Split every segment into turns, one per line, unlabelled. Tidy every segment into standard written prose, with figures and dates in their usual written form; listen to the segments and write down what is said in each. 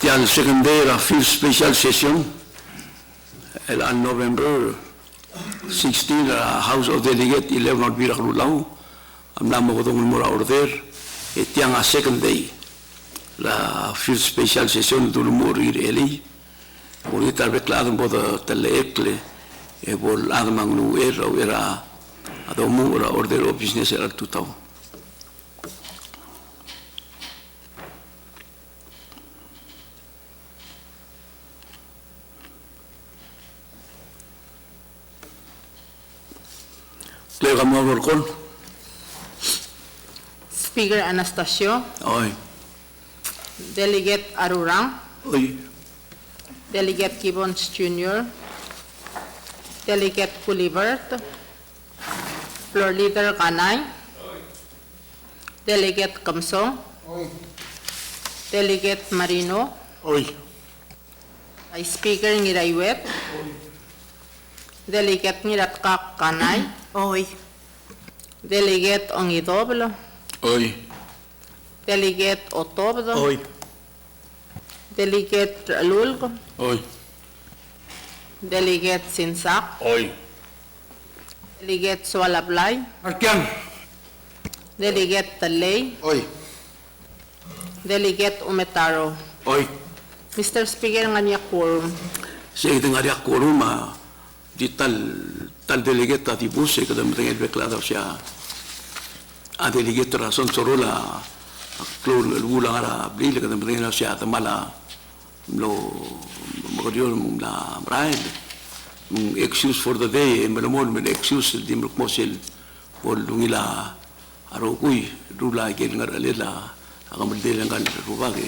Tial second day la fifth special session el on November 16 la House of Delegate 11 not bira lulau amna mo tong mura order tiang a second day la fifth special session do muri eli uri tal beklado boda telekle e bol agmang nu era ado mura order of business era tutau.
Speaker Anastasio.
Oi.
Delegate Arurang.
Oi.
Delegate Gibbons Jr. Delegate Pulivert. Floor Leader Kanay. Delegate Kamso. Delegate Marino.
Oi.
Speaker Ngirayuet. Delegate Ngiratkak Kanay.
Oi.
Delegate Ongidoblo.
Oi.
Delegate Otobdo.
Oi.
Delegate Lulgo.
Oi.
Delegate Sinsak.
Oi.
Delegate Swalablay.
Arkian.
Delegate Talay.
Oi.
Delegate Umetaro.
Oi.
Mr. Speaker, nga niya quorum.
Saya dengar ya koruma di tal delegate di bus kada mteng beklado sia a delegate rason sorola klor lula ara brile kada mteng sia tamala lo mogodio la bride excuse for the day menomol men excuse di mosel bol lungila aro kui rula gel ngar alela agam del ngal ruba ke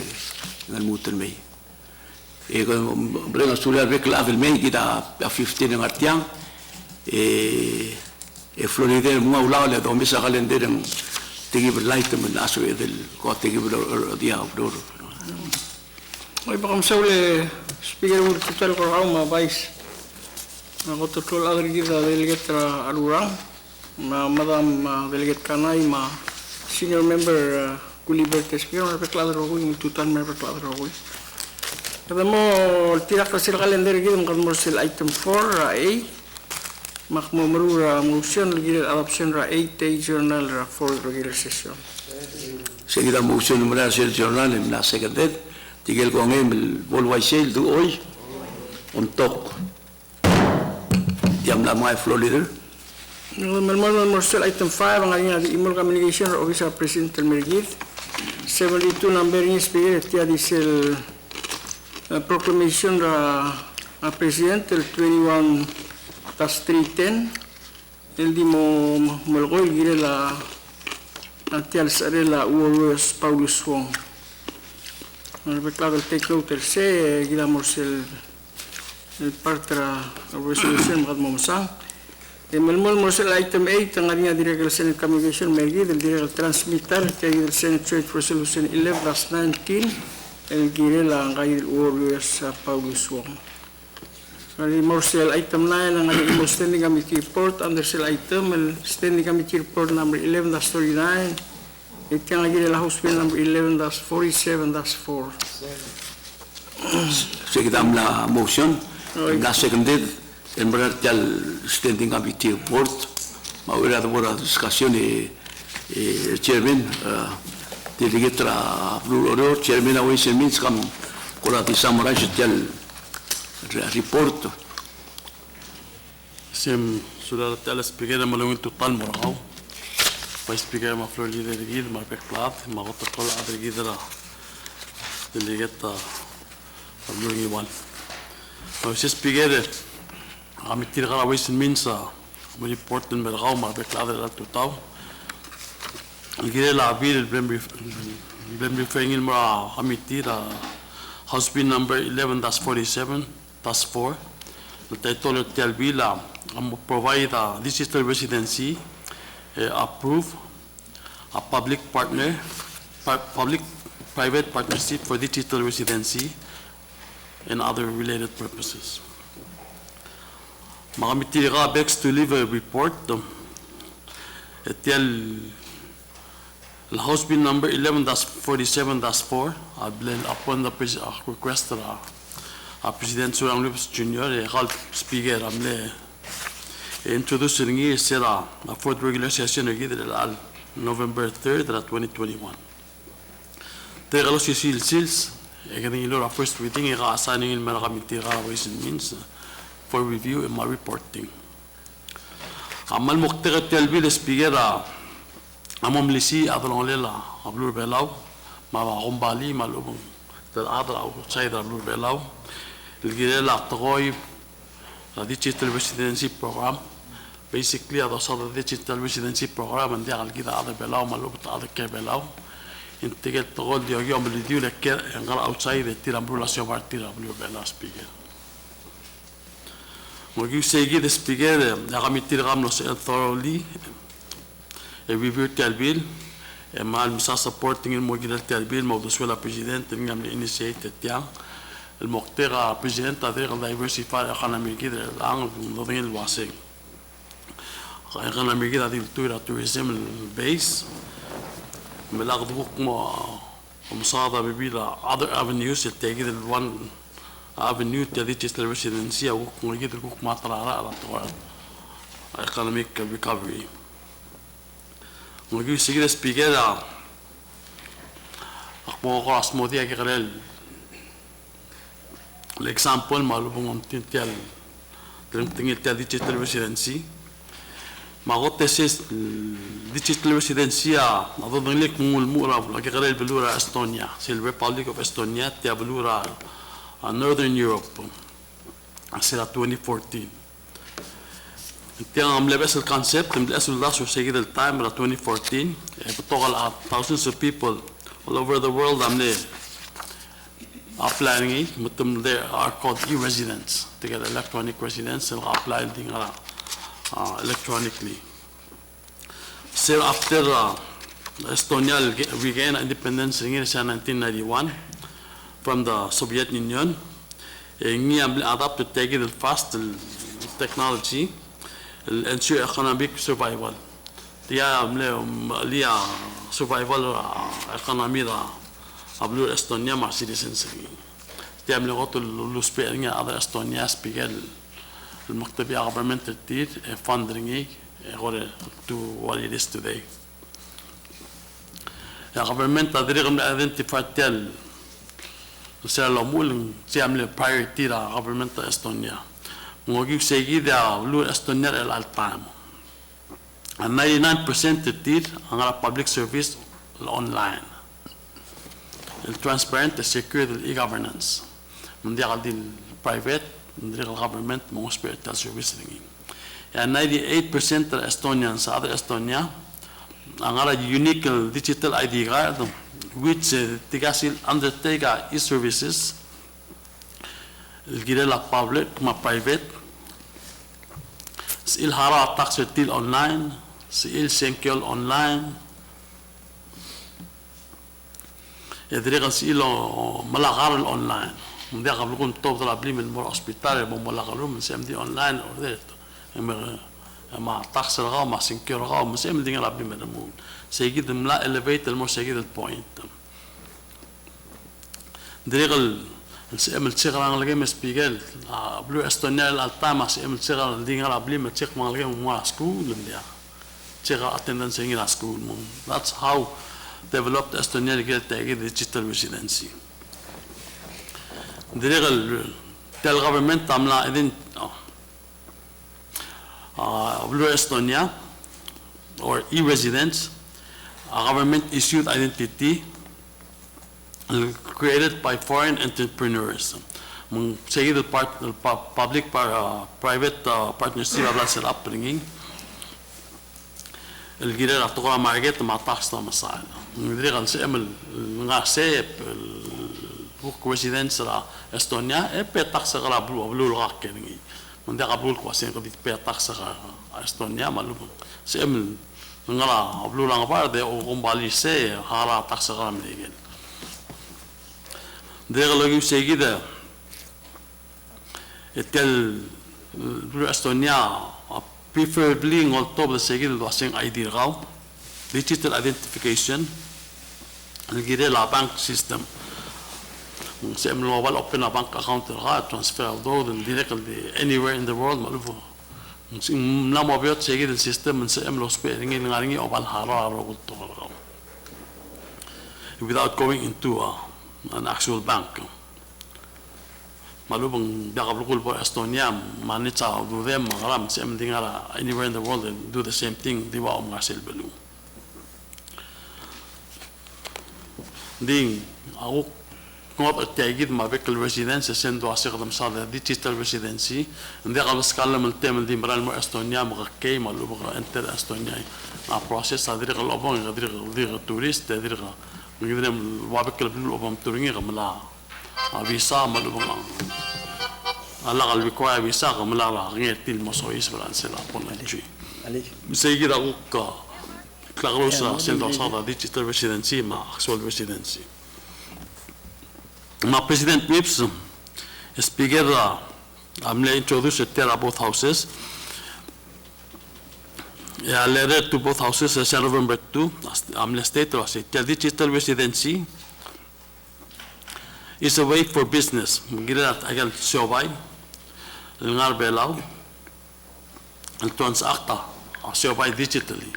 ngal mutel mei e con breno sulla reclave il mei da 15 ng artiang e floride mo ulaw le do misa kalender ng tigi light men aso del ko tigi dia bro
Oi bakam saule speaker ur total ko ma vice ko total agregida delegate Arurang ma madam delegate Kanay ma senior member Gulliver speaker reclave ro total member reclave ro Kada mo tirak kasir kalender gitu mungkin morsil item 4 A makmo merura motion lagi adoption ra 8 journal ra 4 regular session.
seguida motion numero del journal en la secretaria tigel con el volvaisel du hoy on top diam la mai florida
Melmon morsil item 5 ang aling email communication officer president Mergid 72 number ni speaker tia diesel proclamation ra president el 21-310 el di mo molgol gire la antial sare la uos Paulus Wong el beclado el take note el se giramos el partra resolution mad momsang el melmol morsel item 8 ang aning direct Senate communication mergi del direct transmitter kay el Senate Joint Resolution 11/19 el gire la ngay UOS Paulus Wong. Kali morsel item 9 ang ating standing committee report under sel item el standing committee report number 11/39 iti ang gire la House Bill number 11/47/4.
seguida la motion la seconded en el standing committee report ma ora da discussione chairman delegate Blue chairman of Ways and Means come con di summarize del report
Sim sudah tala speaker malungin total morao vice speaker ma floor leader gid ma peklat ma protocol ada gid la delegate malungin wan vice speaker kami tidak Ways and Means mo report den morao ma peklat la total Gire la bill blem briefing in mara committee the House Bill number 11/47/4 the title of the bill provide a digital residency approve a public private partnership for digital residency and other related purposes. Makamiti ka begs to leave a report etel House Bill number 11-47-4, upon the request of President Surang Lupes Jr. Ralph Speaker amle introducing a fourth regular session of November 3rd, 2021. The Galosi Sils, a first reading, assigning in Maramitira Ways and Means for review and my reporting. Amal Moktera Telvi, the Speaker, Amom Lisi, Adalolela, Ablur Belau, Mama Rombali, Malubum, the other outside of Ablur Belau, the Girella Troy, the digital residency program. Basically, I saw the digital residency program and they'll get other Belau, Malub, other care Belau. In to get the road, you're going to do the care and go outside the Tirambula Savartira Blue Bella Speaker. When you say the Speaker, the Ramitiram was thoroughly a review bill, a man supporting in Mogil bill, Moduswella President, and initiated young. El Moktera President, the diversified economy, the long Novel Wasing. Economy, the tourism base. ملاقي بوكما ومصادة ببيلا other avenues تجد one avenue تجد تجد residency أو مجد البوك ما طلع على طوال economic recovery. مجد سيجد speaker أخبار قراص مودي أكيد l'example مالوبون تنتيال تنتيال digital residency. ما قلت سيس digital residency أظن لك مو المورا لكن غير بلورا إستونيا سي الريبابليك أوف إستونيا تيا بلورا Northern Europe سيلا 2014 تيا عم لبس الكونسبت ملأس اللاس وسيجد التايم 2014 بتوغل thousands of people all over the world عم لي applying متم they are called e-residents to get electronic residents and apply electronically. So after Estonia regained independence in 1991 from the Soviet Union, we adopted the fast technology to ensure economic survival. The survival economy of Estonia my citizens. The other Estonia speak المكتبية government التير funding to what it is today. The government تدريغ من identify تل سالمول تعمل priority لا government إستونيا. موجود سيجي ده لو إستونيا الألتام. 99% التير على public service online. transparent secure e-governance. من دي على private the government most spiritual service ringing. And 98% of Estonians, other Estonia, are unique digital ID card, which Tigasil undertake e-services, Girella public, ma private, Sil Hara tax till online, Sil Senkel online, Edriga Silo Malagar online. Dia kalau pun top telah beli member hospital, member lalu masih mesti online order itu. Ma tax serga, ma secure serga, masih mesti dengan beli member. Segi demla elevate, elmo segi del point. Dia kalau masih mesti sekarang lagi speaker, blue Estonia alta masih mesti sekarang dengan beli cek mang lagi mau school dia. Cek attendance ingin school. That's how developed Estonia get digital residency. The government tamla idin Blue Estonia or e-residents, a government issued identity created by foreign entrepreneurs. Say the public private partnership of that upbringing. El gira atqora market ma tax ta masal. Ndiri gan semel ngase book residence la Estonia e pe tax la blue rock kengi. Manda qabul ko sen ko pe tax Estonia malu. Semel ngala blue lang par de o gombali se hala tax la megen. Ndiri logi segida etel blue Estonia preferably on top the second was saying ID raw digital identification الجيري لا bank system سيم الموبايل open a bank account رغا transfer of those directly anywhere in the world مالوفو لا موبيوت سيجي السيستم من سيم لو سبيرينغي نغارينغي أوبال هارا رغو without going into an actual bank malubang biakabulukul po Estonia manitsa do them maram same thing anywhere in the world and do the same thing di wa ngasel belu ding ako ngot at tagid mabekal residence sendo asikadam sa digital residency ndi qalas kallam التم دي مرال mo Estonia makakay malubang enter Estonia a process adiri qalobon adiri tourist adiri ngidem wabekal belu obam turingi kamala visa malubang ala qalbi ko visa kamala la ngetil mo sois balansela pon ali مسيجد أقولك كلاروسا سنتو صار digital residency مع actual residency مع president Pips speaker عمله introduce التيرا both houses yeah letter to both houses November 2 عمله state راسي digital residency is a way for business مجرد أجل شوباي النار بلاو الترانزاكتا شوباي digitally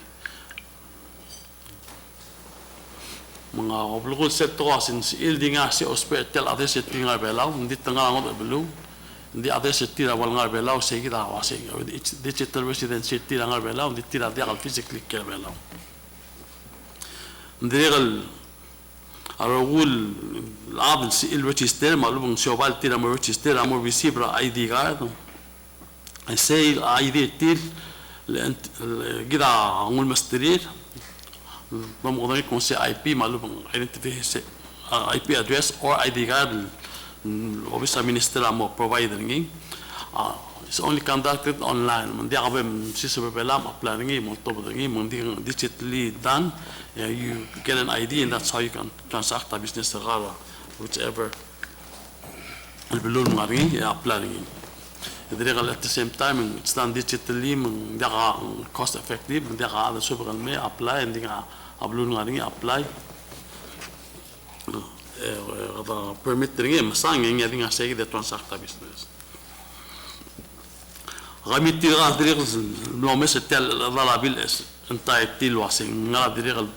mga oblugol setto asin il dinga si hospital ade settinga belaw ndi tanga ngot belu ndi ade settira wal ngar belaw segida wase digital residency tira ngar belaw ndi tira dial physically ke belaw ndigal arugul العاب il register malum shobal tira mo register amo visibra ID card say ID til كده عمول مسترير بمقدار يكون سي اي بي معلومه identification IP address or ID card obviously minister amo providing it's only conducted online من دي عبم سيسو بلام applying مرتبطين من دي digitally done you get an ID and that's how you can transact a business غارة whichever البلون مارين applying at the same time it's done digitally من دقة cost effective من دقة هذا سوبر الماء apply من دقة أبلون غادي apply هذا permit تريني مساعي يعني دقة سيجي ده transact business غامي تيجا دريق الملامس التال ضرابيل انتاي تيل واسين غلا دريق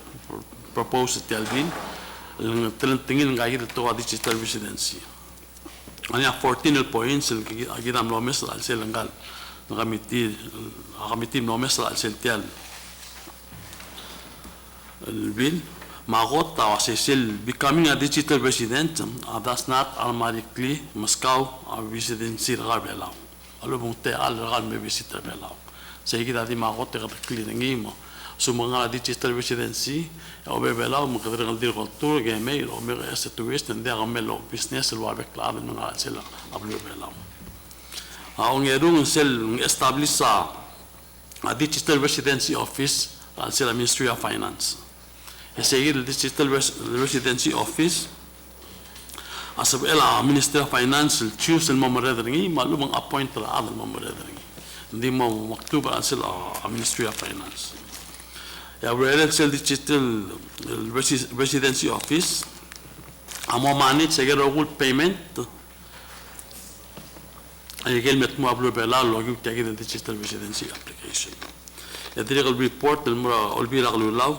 propose التالبين التلنتين غايد التوا digital residency أنا 14 points اللي أجد عم لو مثل على سيل نقال غاميتي لو مثل على سيل تيال البيل مع غوط أو سيل becoming a digital resident that's not automatically Moscow or residency غرب يلاو ألو بنتي على غرب بيسيت بيلاو سيجد هذه مع غوط غير كلينيمو سومعنا digital residency أو بيلاو مقدر ندير غلطور جميل أو مغير ستويست ندير عمله business الوابك العالم من على سلا قبل بيلاو أو نيرون سل establish a digital residency office على سلا Ministry of Finance يسير digital residency office أسبب إلى Ministry of Finance choose الممرضين معلومة appoint على الممرضين دي مكتوب على سلا Ministry of Finance يا وريال سيل ديجيتال ريسيدنسي اوفيس امو مانيت سيجر اقول بيمنت اي كلمه مقابله بلا لوجو تاعي ديجيتال ريسيدنسي ابلكيشن يدير الريبورت المرا اولبي رغلو لاو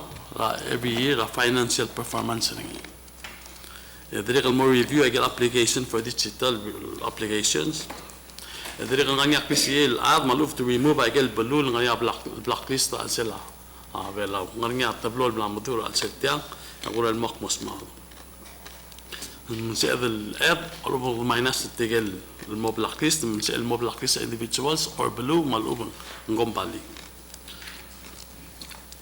every year a financial performance يدير المور ريفيو اجل ابلكيشن for digital applications يدير غانيا بي سي ال اد مالوف تو ريموف اجل بلول غانيا بلاك ليست على بلا غنيا تبلول بلا مدور على السيتيا أقول المقمص معه من سيد الأب أقول ماينس تجل المبلغ ليست من سيد المبلغ ليست individuals or below مالوبن نقوم بالي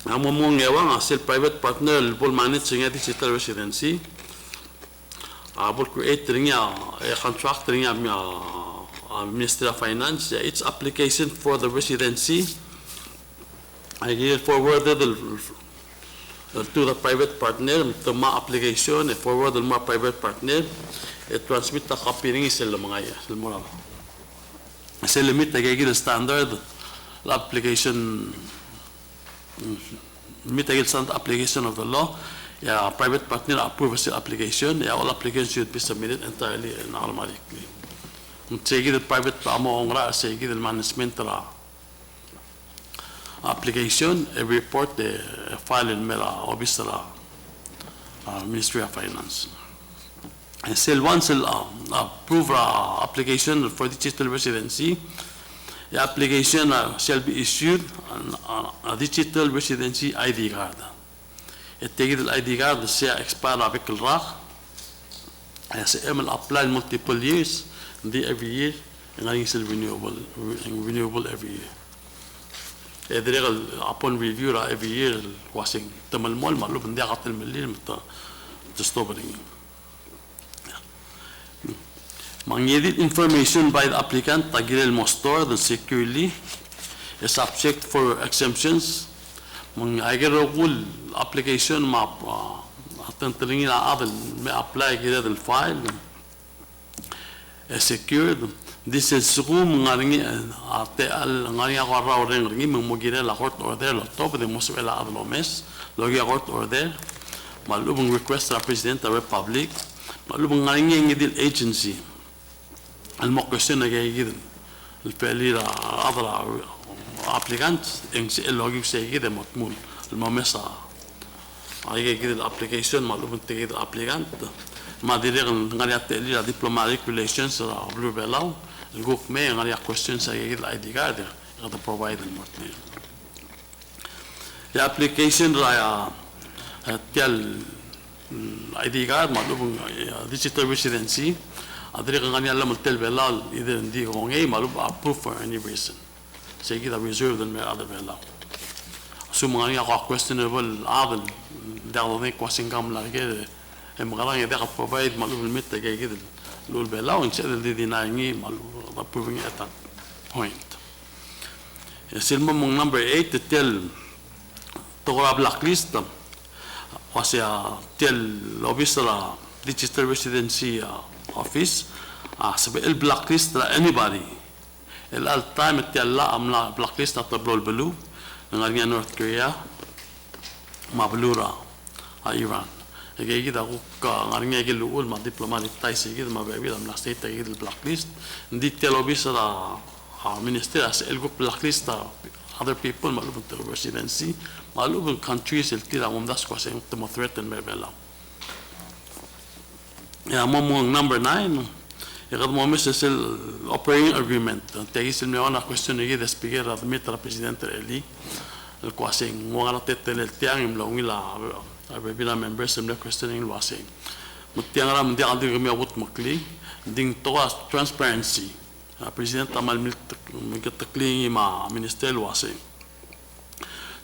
أمامون يوان سيد private partner البول مانيت سينيا digital residency أقول create رنيا contract رنيا Ministry of Finance its application for the residency I get forwarded to the private partner to my application forward to my private partner transmit the copy ring sel mga المرا sel limit تجي standard application meet the standard application of the law. Yeah, private partner approve the application. Yeah, all applications should be submitted entirely and automatically. Sige the private amo ongra sige the management ra application every report the file in mera office ra Ministry of Finance. And still once approve application for digital residency, the application shall be issued a digital residency ID card. التجديد الاي card se expire avec le RAC. Se ML apply multiple years, every year, and I think renewable every year. Upon review every year, wasing tamal mol malub ndi akat المليل مت تستوبرين. Mangedit information by the applicant tagirel must stored and securely is subject for exemptions. Mang agirogul application ma atantalingin adel may apply gilad the file is secured. This is room ngaringi ate al ngaringi akara orang ngaringi mengmugire la court order lo top de moswela adlo mes logi court order malubung request the president of the republic malubung ngaringi ngidil agency المقصين جيدا الفعلي أضرع applicant إنس اللوجي سيجدا مضمون الممسة هاي جيدا الابليكيشن معلومة تجيدا applicant ما ديريغ نغني التقليل diplomatic relations بلو بلاو الجوك مي نغني questions سيجدا ID card هذا provide المرتين the application رايا تيال ID card معلومة digital residency أدري غني الله ملتل بلال إذا ندي غني مالوب approve for any reason. سيجي ده reserve the other بلال. سو غني أقوى questionable عادل ده غني question كام لا كده. هم غني ده provide مالوب الميت جاي كده لول بلال وإن شاء الله دي نايني مالوب approving at that point. سلم number 8 تل تقرأ blacklist واسيا تل لوبيسرا digital residency office سبق البلاك ليست anybody التايم تيلا املا بلاك ليست تبلو البلو غانيا نورث كوريا ما بلورا ايران يجي كده غانيا يجي الاول ما دبلوماتيك تايس يجي ما بيبي املا ستيت يجي البلاك ليست دي تيلو بيسرا minister as الجو بلاك ليست other people مالوب residency مالوب countries التيلا ومداس كوسين تمو threaten بيبلا يا مو number 9 يقدر مو مش operating agreement تيجي الميوان question يجي ده speaker هذا ميتر president اللي الكواسين مو على تتل التيان ملوني لا بيبينا members من questioning الواسين متيان رام دي عندي غمية وط مكلي دين توا transparency president عمل متقلي مع minister الواسين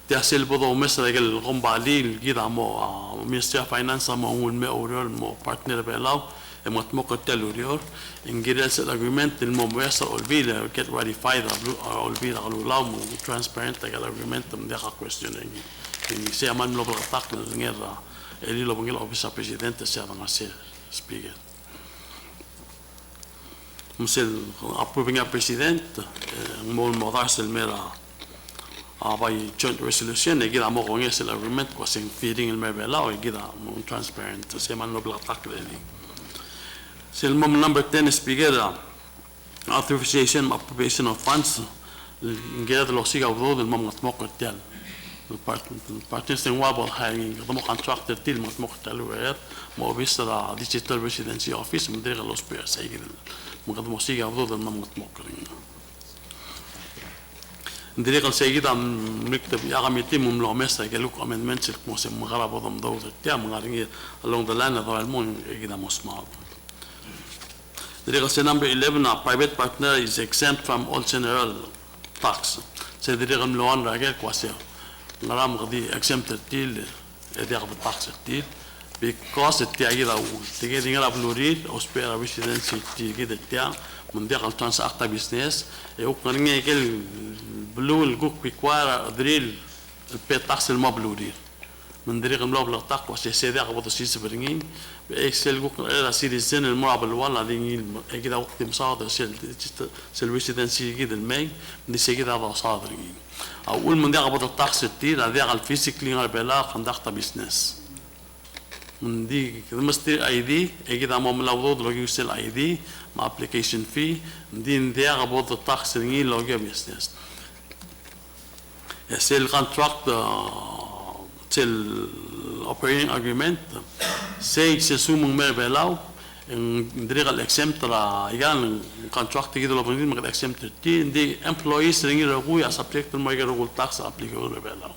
تحصل بضو مثل الغم بالي كده مو مينستري فاينانس مو هو المأوريور مو بارتنر بلاو متموقع تلوريور إنجلس الأجريمنت المميز الأولبي get ratified الأولبي الأولو مو transparent الأجريمنت من دقة questioning إن سيأمل من لبلا تاكل غير اللي لو بنقول أوفيس president سيأمل نصير speaker مثل approving a president مو الموضوع الميرا by joint resolution يجي عمو غنيس الأجريمنت كوسين feeding المبلا ويجي مو transparent سيأمل نبلا تاكل اللي سلمم number 10 speaker authorization appropriation of funds نجد لو سيجا وضود المم متموقع تال البارتنرز وابل هاي قدموا contractor تيل متموقع تال وغير مو بيصير digital residency office من دير لوس بيرس هاي مقدموا سيجا وضود المم متموقع ندير سيجي عم نكتب يا عميتي مملو مسا قالوك amendments الموسم مغرب وضم دور تال مغارين along the line هذا المون يجي مسمار The legal number 11, a private partner is exempt from all general tax. So the legal loan ragel kwasya. Ngaram gadi exempted till the tax till because it tiagira tige dinga ablurid ospera residency tige de tia mundial transact business e o kanga gel blue el guk require drill el pay tax el mablurid. مندريق الملوك لقطاق وسيسيدي قبض السيسي برنين بإكسل قوك إلى سيريزين المرعب الوالا دينين كده وقت مصادر سيلويسيدنسي كده الماي دي سيكده هذا صادرين أول من دي قبض الطاق 60 هذا على الفيزيكلي على بلا خندقت بيزنس من دي كده مستر اي دي كده ما ملوض لو يوصل اي دي مع ابلكيشن في دي قبض الطاق 60 لو جاب بيزنس يسيل كونتراكت til operating agreement say sesumung mer belau ndri gal exempter igan contract gido lo bangin mag exempter ti ndi employees ringi ro ya subject mo ga ro tax applicable belau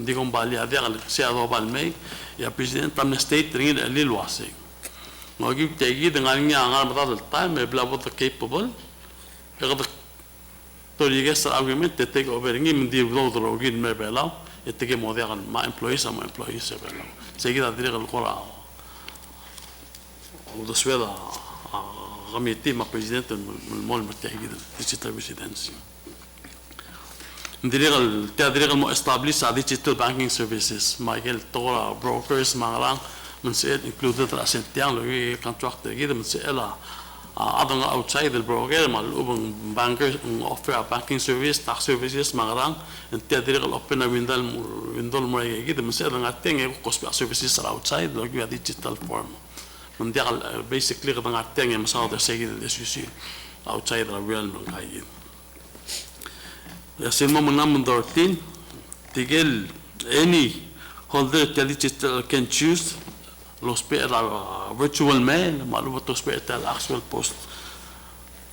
ndi kom bali ade gal se ado bal me ya president tam state ringi ali lwase mo gi te gi dengan nya ngal badal time bla bot capable ga to riges agreement te take over ringi ndi lo ro gi mer belau يتجي مواضيع مع employees أو employees يبقى سيجي هذه القرى ودسويدا غميتي مع president المول المتحدة digital residency ندير تدريج المو establish digital banking services مع كل تورا brokers مع من سيد included الأسنتيان لو contract كده من سيلا أظن outside the broker مع الأوبن bankers offer banking service tax services مع التدريج الأوبن ويندل مريء كده من سيلا نعتين يقص services outside لو جوا digital form من ده basically كده نعتين مساعدة سيد الSUC outside the realm الكاين يصير من دورتين تقول any holder digital can choose los virtual mail معلومة تسبيع actual post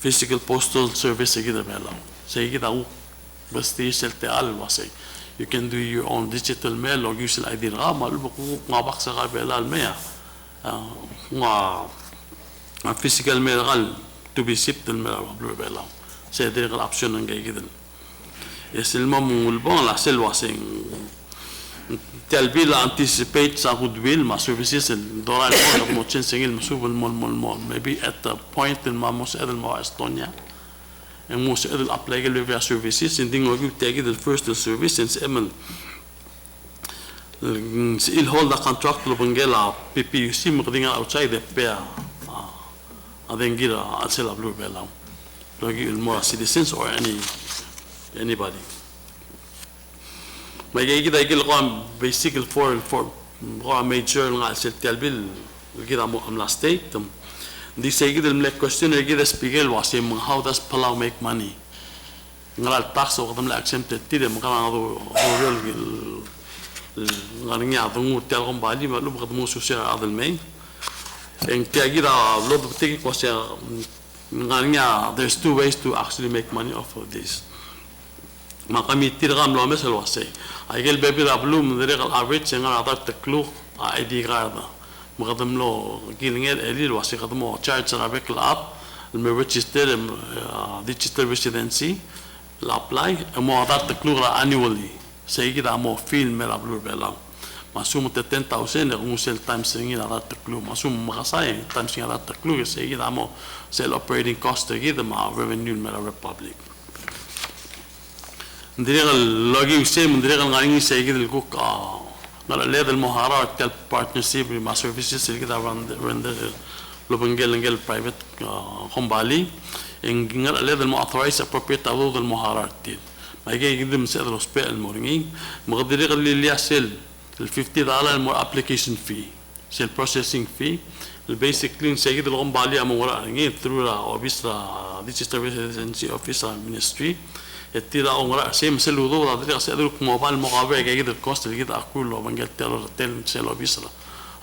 physical postal service كده بيلاو زي كده هو بس تيجي الواسي you can do your own digital mail or use الأيدي الغام معلومة ما بقص غير بيلا المية ما physical mail غال to be shipped الميل بيلاو زي ده الأوبشن نجي كده يسلمهم والبون لا سلواسي تلبي لا anticipate sa goodwill ma services الدوران الموضوع موتشين سجل مسوب المول maybe at the point in ما موس إدل ما إستونيا موس إدل apply له via services إن دين وجود تأكيد الفirst service إنس إمن hold the contract لو بنجلا PPUC مقدينا outside the pair هذين جيرا أسئلة بلو بيلام لو المو citizens or anybody ما يجي كده يجي القام basic الفور قام major نقال سلتالبيل كده عملا state دي سيجي الملك question يجي ده speaker واسيم how does Palau make money نقال tax وقدم له exempted تيجي مقال هذا هو نقال يعطون تلقون بالي ما لو بقدموا سوسيال هذا المين إن تيجي ده لو بتيجي كوسيا نقال there's two ways to actually make money off of this ما قام يتيرغام لو مثل واسي أيقل بيبي رابلو من طريق الأفريج سنغال عطار تكلو أيدي غارضة مقدم له قيلنير إليل واسي قدمه تشارج رابيك الأب المريجستر ديجيتال ريسيدنسي الأبلاي مو عطار تكلو غا annually سيجي ده مو فيلم رابلو بيلام مسوم تتن تاوسين غموسيل تايم سنين عطار تكلو مسوم مغساي تايم سنين عطار تكلو سيجي ده مو سيل operating cost تجي مع revenue من الريبابليك ندير اللوجي وسي من دير الغاني سيجد الكوك نلا لهذا المهارات تال بارتنرشيب مع سيرفيسز اللي كده رندر لو بنجل برايفت كومبالي ان نلا لهذا المؤثرايز ابروبريت تاخذ المهارات دي ما يجي يقدم مسألة الوسباء المورنين مقدر اللي يحصل ال $50 مور ابلكيشن في سيل بروسيسنج في البيسكلي سيجد الغومبالي امورا نجي ثرو اوبيسرا ديجيتال ريزيدنسي اوفيسر مينستري التيرا أمورا سيم سلوا ضوء هذا سيدرك موبايل مقابل جيد الكوست اللي كده أقول له بنجت تل سيلو بيسرا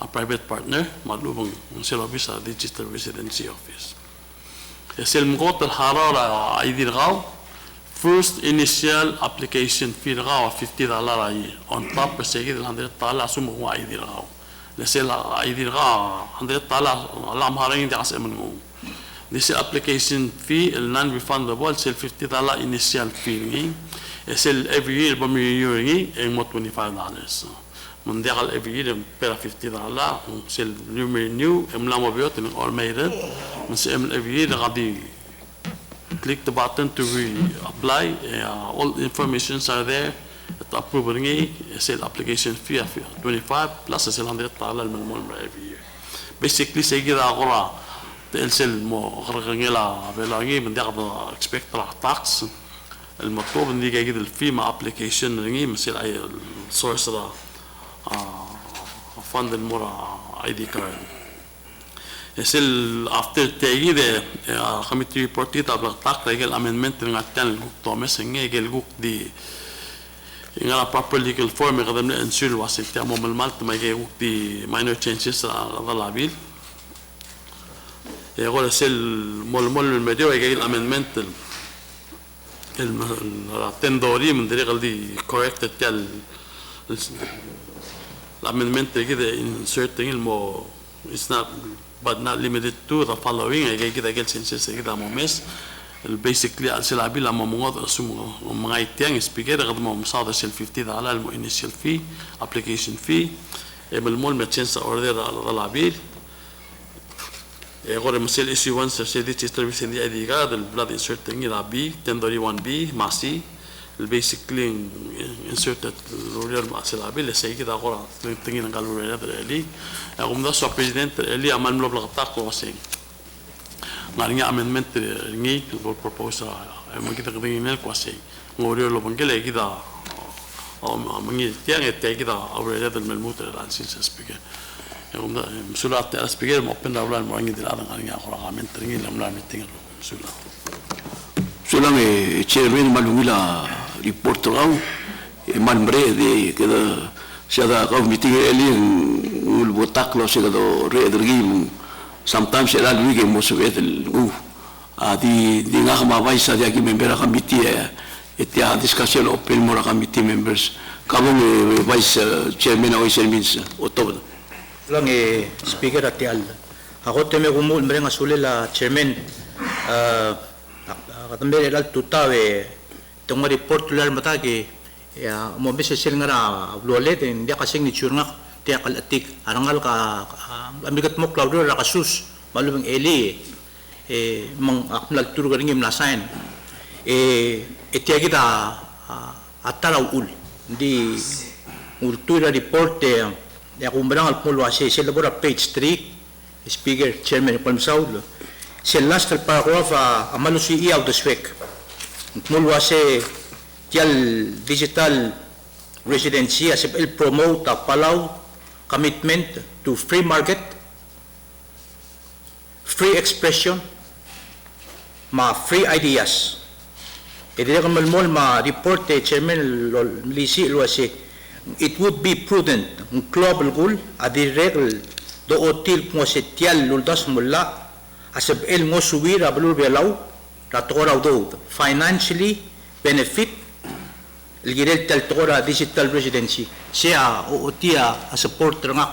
a private partner مطلوب من سيلو بيسرا digital residency office السيل مقوط الحرارة يدير غاو first initial application في غاو $50 أي on top بس يجي $100 سوم هو يدير غاو السيل يدير غاو $100 لا مهارين دي عسى منهم This application fee non-refundable sell $50 initial fee sell every year بمليون مو $25 من داخل every year بيرا $50 sell renew ملامو بيوت من all made من سأعمل every year غادي click the button to apply all informations are there ito approve ringi sale application fee of 25 plus sale 100 talal malmol every year. Basically sa gira akora sale mo karangila belangi من دقة expect راح tax المطلوب ان يجي الفي مع application ringi مثل اي source را fund المورا ID card. يصير after تيجي ده committee report كده بلغتاق تيجي الامendment اللي عتان الجوك تومس إنه يجي الجوك دي إنه proper legal form يقدم لنا ensure واسيل تامو من المالت ما يجي الجوك دي minor changes على العبيل. يقول يصير مول المدير يجي الامendment العتان دوري من طريقة دي correct تال الامendment كده insert المو it's not but not limited to the following ay kita gel senses kita mo mes basically al silabi la mo ngod asumo mga iteng speaker qad mo musada sel 50 dala al initial fee application fee bel mol metsensa order al abil gore mesel issue once se dit service di id card el blood inserting ila b 1031b masi basically inserted الوريال مع سلابي اللي سيجي ده قرا تنين قالوا الوريال اللي يقوم ده سو بريزيدنت اللي عمل مبلغ طاقة واسين غارني امندمنت ني البروبوزال ما كده قدين ملك واسين وريال لو بنجله كده او مني تيان كده الوريال الملموت الانسين سبيكر يقوم ده مسؤولات السبيكر ممكن ده ولا المرني دي الان غارني اخرى عمل تنين لما ميتين مسؤولات
Sulang chairman malungila report raw manbre de kada siya ka meeting early ul botak lo siya do red regime sometimes siya lalu ke mo suwet di nga kamabay sa dia ki member committee etia discussion open mo committee members kabong vice chairman o chairman otob
lang speaker atial ako teme gumul mereng asulila chairman katambe elal tutawe tong report tular mata ke ya mo bese sel ngara lolet dia kasing ni churngak dia kalatik arangal ka amigat mo cloud ra kasus malubeng eli mang akmal tur garing nasain etia kita ataraw ul di ultura report ya kumbrang al polo ase sel labora page 3 speaker chairman Palm Saul se last paragraph amalo si iaw de swek mulwa se tial digital residency as el promote a Palau commitment to free market, free expression, ma free ideas. Idire kan malmol ma report chairman lisi lo se it would be prudent global goal adirel do otil mo se tial luldas mulla asab el mo subir ablur belaw ratora do financially benefit el girel tal tora digital residency sea o tia a support nga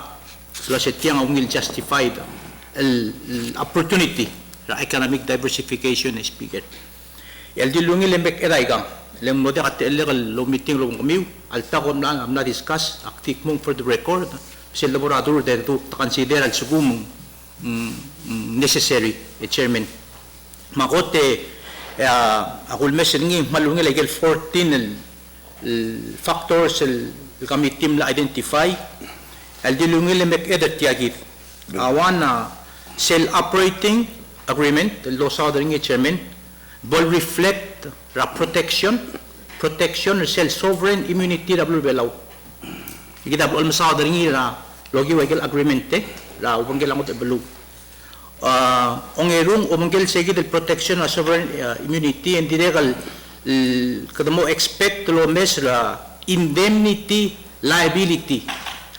lo se tiang will justified el opportunity la economic diversification speaker el dilungi lembek eraigang lem mo de at el lo meeting lo kamiu al takom lang am na discuss active mong for the record si laborator de to consider al sugum necessary chairman makote akul mesengi malungi legal 14 el factors el committee la identify el dilungi lembek edat tiagit awana cell operating agreement lo southern chairman will reflect the protection cell sovereign immunity double below kita bol southern ra logi legal agreement la ubangel amot belu ongerung umangel segi del protection of sovereign immunity and legal kadamo expect lo mesra indemnity liability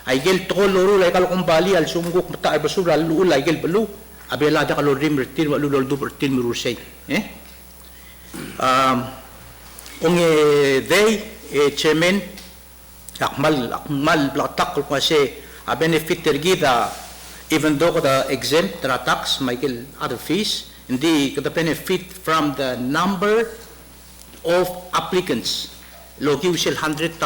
ay gel toloro legal kumbali al sunguk mata ay basura lu ay gel belu abela da kalor rim retir walu lol du retir mirusay onge they chairman akmal blatak ko kasi a benefit tergida even though the exempt the tax Michael other fees hindi the benefit from the number of applicants logi usel $100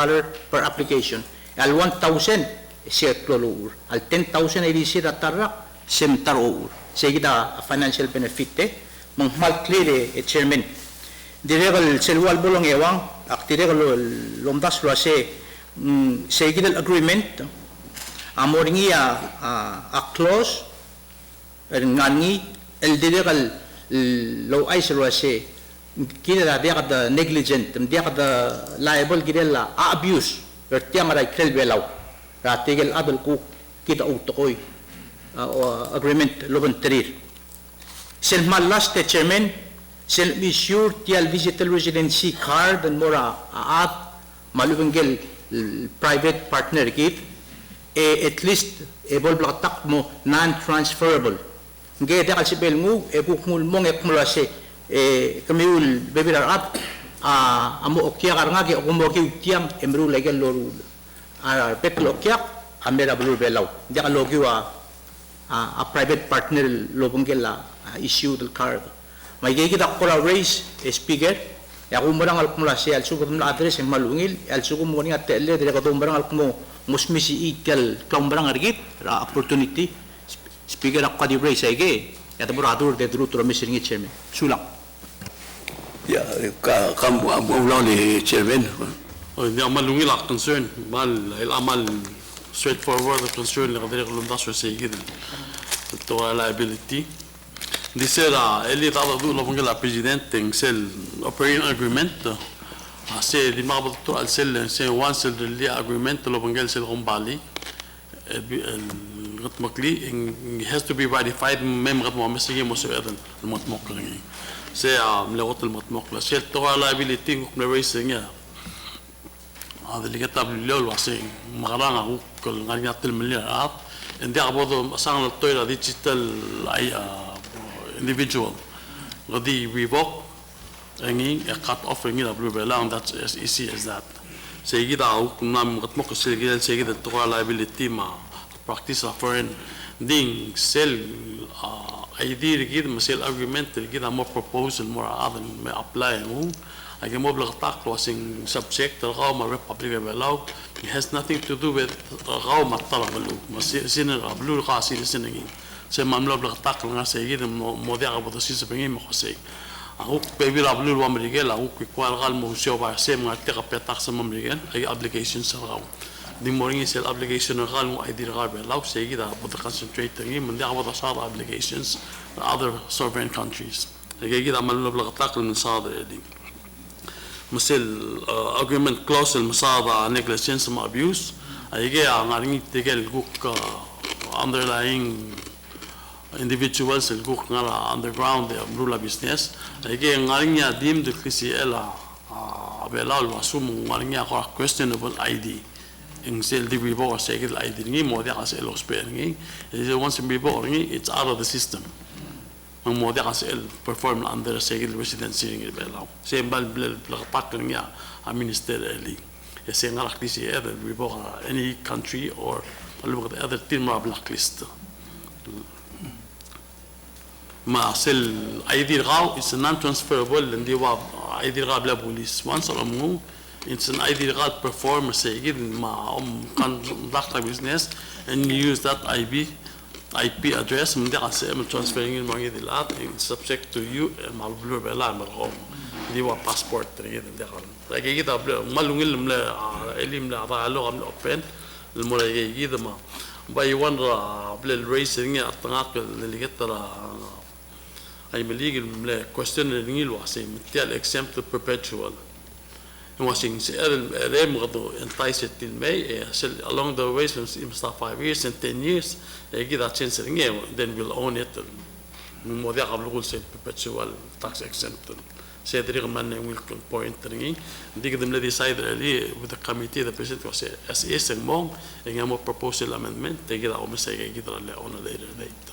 per application al 1,000 set lolo al 10,000 ay di tarak sem taro segida financial benefit mangmal clear chairman diregal selwal bolong ewang Aktirek lomdas lo ase segidal agreement amoringi a clause ngani el dilegal lo ay lo ase kila dia da negligent dia da liable kila la abuse tiang ara krel belau ratigel adal ku kita utokoy agreement loban terir sel malas te chairman sel issue tial digital residency card and mora at malubengel private partner kit at least able blatak mo non transferable nge da kasi bel mu bukmul mong ekmula se kamiul bebilar at amo okya karanga ke omo ki utiam emru legal loru petlo okya amera blue belau da logi wa a private partner lobongela issue del card may kita kola raise speaker ya kumurang alkumula se al sugo na address malungil al sugo mo ni atelle dire ko kumurang alkumo musmisi ikel kumurang argit opportunity speaker ak kadi raise ege ya tabur adur de dru tro missing chairman sulang
ya kam ulang ni chairman
Hindi malungi la concern mal el amal straightforward concern la kadiri kulum dasho segid to liability dice eli tava du lo pongela presidente en sel operating agreement se di mabot to al sel se one sel li agreement lo pongel sel rombali gatmakli has to be ratified mem gatmo mesigi mo sedan matmok ngi se mlegot matmok la sel to liability ngok racing ya هذا اللي كتب الليل واسين مغران هو كل غنيات المليارات عندي عبوضو أصلا الطيرة ديجيتال أي individual غادي revoke يعني cut off يعني لا بلو بلا and that's as easy as that سيجد أو كنا مقتمق سيجد التقوى liability مع practice foreign دين سيل أيدي رجيد مسيل argument رجيد more proposal more other ما apply هو أجي مبلغ طاقة واسين subject الغاومة Republic بلاو it has nothing to do with غاومة الطلب له سين البلو القاسي سنين سما مبلغ طاقة لنا سيجد مواضيع بضسيس سبعين مخسي أهو بيبي البلو الأمريكي أهو كوال غال موسيو بعسيم عتقة بيتاق سما أمريكان أي applications الغاو دي موريني سيل application الغال مو أيدي الغال بلاو سيجد بض concentrate تاني من دي عبض صار applications other sovereign countries يجي عمل مبلغ طاقة من صادر دي مثل agreement clause المصادة negligence ما abuse أيجي عارين تيجي الجوك underlying individuals الجوك نرى underground يعملوا business أيجي عارين يديم دكتي إلا بلاو الواسوم عارين يقرأ questionable ID إن سيل دي بيبور سيجي ال ID نجي مواضيع سيل أسبوع نجي إذا once بيبور نجي it's out of the system من مواضيع سيل perform under سيجي residency نجي بلاو سيل بالبلغتاق نجي minister اللي يسيل نرى كليسي هذا بيبور any country or اللي other team مع blacklist ما سيل ID الغاو it's non transferable اللي هو ID الغاو بلا بوليس once or more it's an ID الغاو perform سيجي مع كان ضغط business and you use that IP address من دقة سيم transferring المعيد الآن subject to you مع البلور بلا مرغوم اللي هو passport تريد دقة لكن كده مالون اللي ملا عطاها اللغة من open الملاقي كده ما بايوان را بلا الرئيس اللي الطناق اللي كده أي مليق الملا question اللي الواسي متيال exempt perpetual هو سيل الرئيم غضو entice الماء along the way from 5 years and 10 years كده chance اللي then we'll own it المواضيع قبل نقول سيل perpetual tax exempt سيدري غمان ويلكم point اللي دي كده الذي سايد اللي with the committee the president was as is among إن هم proposal amendment كده أو مسألة كده اللي on a later date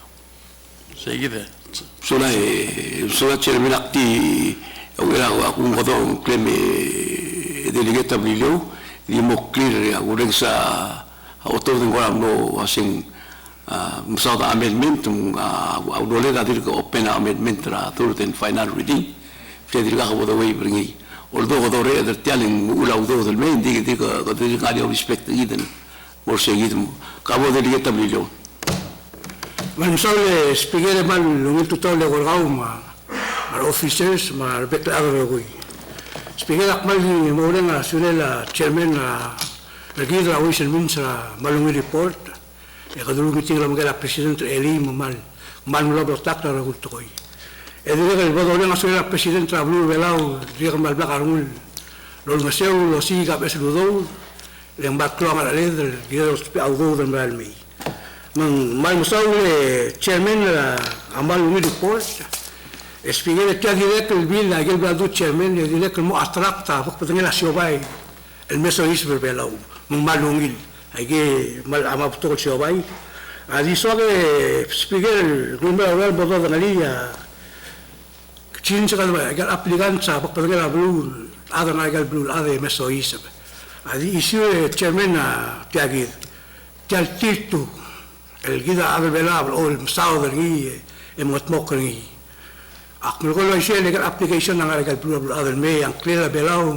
شيء كده
sola chairman akti awira aku ngodo claim delegate ablilo di mo clear ya ureng sa auto ng koram no wasing musada amendment dole da dir ko open amendment ra third and final reading federal ka bodo way bringi although godo re der tialing ula udo del main di ko dir ka dio respect iden por seguir ka bodo delegate ablilo
Manusaule speaker mal lungil tutau le gorgau ma officers ma beklar rogui Speaker akmal ni maulang sunela chairman nagidra Ways and Means malungi report. Kadulungi tingla magala president Eli mal manula blotak na ragutoy. Edile el bodolang sunela president Blue Belau dia mal blakarul. Lol maseu lo siga besludo yang baklo ang aleder dia audo del malmi. Mal musau chairman amalungi report. Speaker كان ذاك البيل قال بلادو تشيرمان ذاك المؤطرق تاع فوق بدنا شوباي المسو يسبر بلاو من مالونيل هيجي مال عم بتقول شوباي هذه صار سبيكر قلنا ولا بضاد غالية تشين شغل قال أبليغان تاع فوق بدنا بلو هذا ما قال بلو هذا مسو يسبر هذه يصير تشيرمان تاجيد تالتيتو الجيدا هذا بلاو الأول مساعد الجي المتمكنين Aku kalau saya legal application yang legal blue other me yang clear belau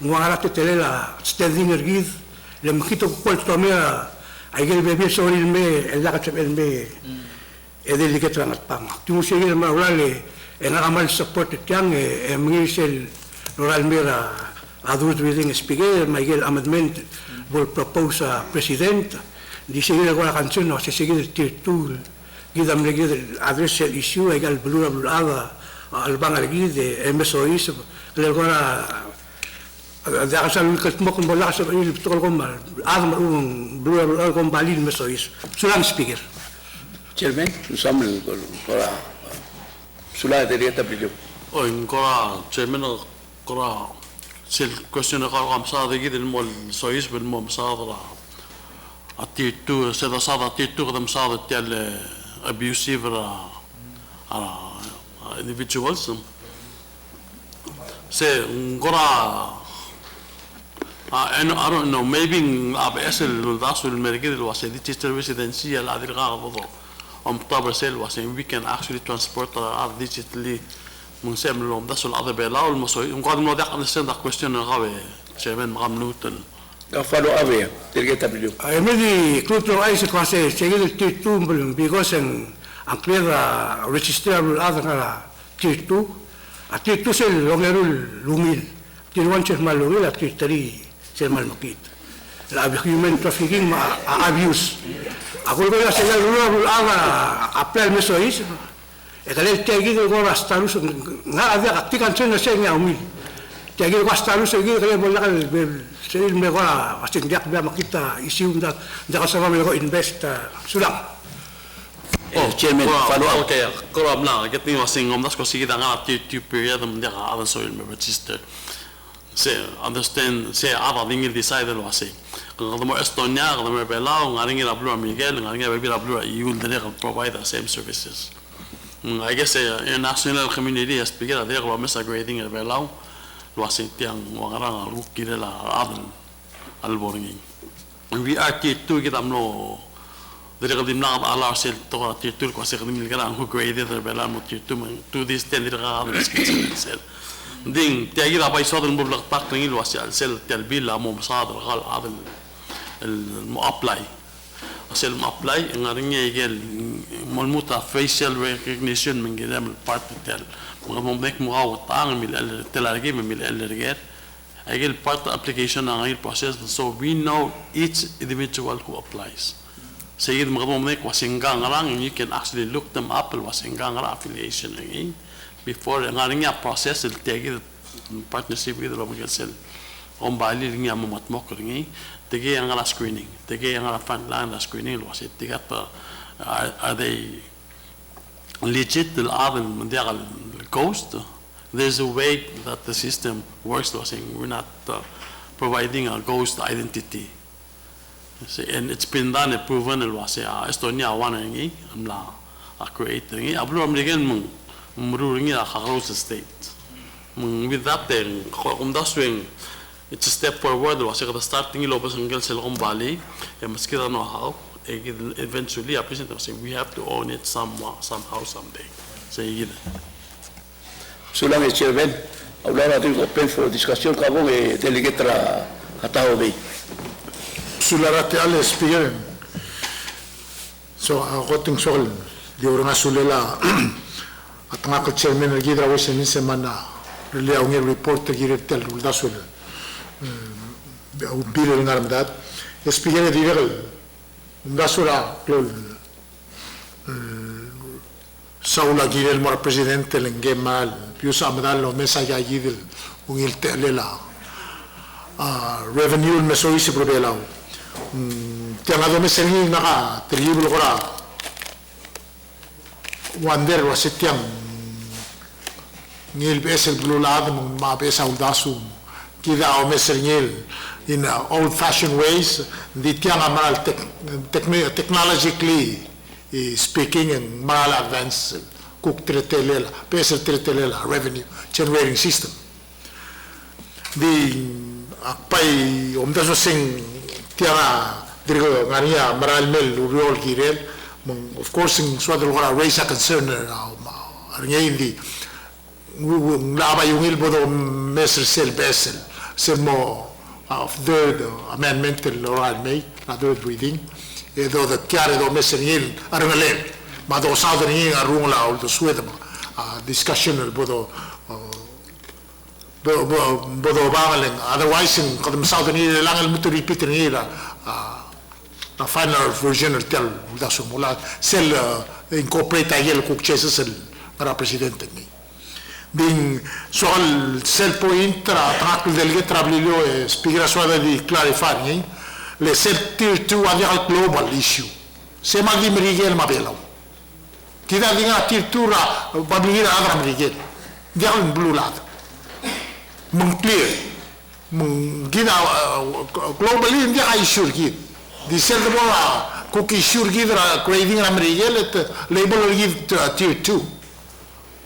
muarat telela standing ergid lem kita kuat tomia agel bebe sorry me el lagat el me edel ligat rangat pang tu sige ma ulale en amal support tiang e mrisel rural mera adult within speaker Miguel amendment will propose president di sige la canción no se sigue el titul Gidam legid address el issue egal blue ada al bangal gid MSOIs le gora da asal ketmok bola asal il betul gomal adam blue gom balil MSOIs sulan speaker
Chairman, usam kora sula de dieta brillo.
O in kora chairman kora sel question kora amsa de gid el mol sois bil mom sadra atitu seda sada atitu qadam sada tel abusive individuals. Say, Gora, I don't know, maybe Abesel, that's what Mergid was a digital residency, we can actually transport digitally. That's all other Bella, so I'm going to understand that question. Chairman Ramluton.
Follow away, they'll get up with you.
I made the Club Ice across the Titum because ang clear registrable other Titu, a Titu sel longerul lumil, Tiruan Chermal Lumil, a Titari Chermal Makit. La human trafficking abuse. A Gulbera Sel Rural Ava apply Mesois, a Galil Tagil go Rastarus, not a Tikan Sena saying a mill. Tagil Rastarus, a Gil Sel Megora, I think Jack Makita assumed that the Asama invest Sudan.
Chairman, follow up.
Okay, corrupt now. Get me saying, that's because you don't to period them there are other soil register. Say, understand, say, other thing decided was say. The more Estonia, the more Belau, I think a blue Miguel, and I think a blue, you will provide the same services. I guess a national community has begun there was misgrading a Belau, was it young, Wangaranga, Lukirella, Aden, Alboring. We are to get them no. The real not allow sale to Titul was a milligram who graded the Belam to this 10 cell. Ding, Tiagira by Southern Public Parking was a cell Telbilla, Mom Sadr, Adel apply. A cell apply and a ring again Molmuta facial recognition, Mingam part to tell. Make more out, tell I gave a mill I get part application and process, so we know each individual who applies. Say and you can actually look them up affiliation before the process will take it partnership with the on by leading a moment mockery, the gay and screening, the gay and front line screening was it. They got are they legit the other they are ghost? There's a way that the system works. We're not providing a ghost identity. And it's been done and proven it was Estonia one and creating a blue American ruling a house state. With that, then, it's a step forward. Was the starting Lopez and Gelselon Valley, and Mosquito know how. Eventually, a president say we have to own it somehow, someday. Say
So long as Chairman, I'll open for discussion. Cabo delegate Hataobi.
Sularate ale speaker. So ako ting sol di orang asulela at nga chairman ng Gidra Ways and Means semana le aunge report gire tel uldasul au biro ngaram dat espigene divel ngasura klol saula gire el presidente lengemal pius amdal lo mesa ya gidel ungil telela revenue mesoi se probelau tianga do mesengi naka tribul gora wander wasetiam ngil besel blulad ma besa uldasu kida o mesengil in old fashioned ways di tianga mal technologically speaking and mal advanced cook tretelela besel tretelela revenue generating system di pai omdaso sing tianga drigo ngania maral mel uriol girel of course in swadro gora raise a concern arngeindi laba yungil bodo mesel sel besel selmo of third amendment oral may na third reading do the chiare do mesel arngale ma do southern arungla ol do swedma discussion bodo bodo bangalen otherwise in kadam southern langal mutu repeat ni la final version del tel da sumula sel incorporate ayel cook cheses el para presidente ni bin sol sel point tra del getrablio e spiega suada di clarify ni le sel tier 2 avere global issue se ma di Miguel Mabelo tida dinga tier 2 ra babingira adra Miguel dia un blue lat mun clear mun gina globally dia issue ki di sel de bola cookie issue ki dra craving na Miguel et label gi tier 2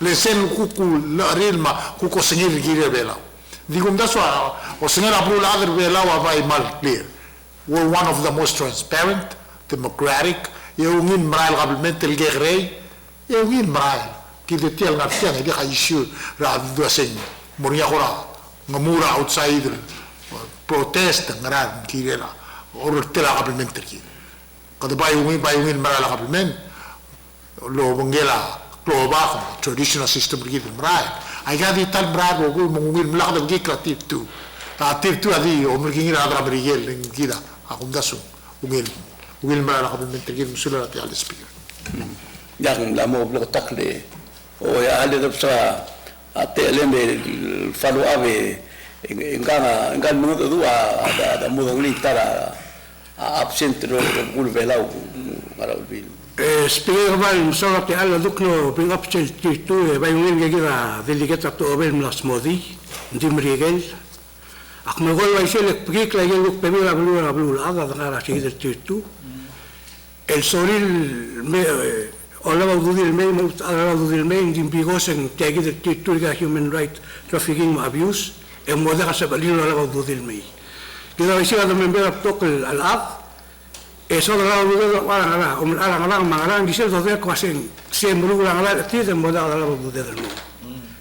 le sen kuku la rilma kuko senir gire bela digum da so o senir abru la der bela wa vai mal clear we're one of the most transparent democratic يومين مرايل قبل الجغري يومين مرايل كده تيل نفسيا دي خايشو را دوسين مريا خورا نمورا outside protest نرا كيرلا اور تلا قبل تركي قد بايومين مرايل قبل لو بنجلا global traditional system gitu meraih. Ayah di tal meraih aku mungkin melakar lagi kreatif tu. Kreatif tu adi umur kini ada berigel kita. Aku mendasung mungkin meraih aku mentergil musulah hati alis pikir.
Yang lama belum takle. Oh ya ada tu sa ate lembe falu ave engan menurut tu ada mudah ni tara absent ro gul velau marau bil.
Spiegel mal solo que alla dukno bring up til tu vai un gira delegata to obel mlas modi dim rigel ak me gol vai sele prik la yel pe la blue aga dara seguir tu el soril me olava dudil me ala dudil me dim bigosen que seguir tu ga human right trafficking abuse e modera se balino olava dudil me gira vai sele do member tok al ab eso la lugar ala mangaran dice do de quasen sembru la ala tiene moda la do de del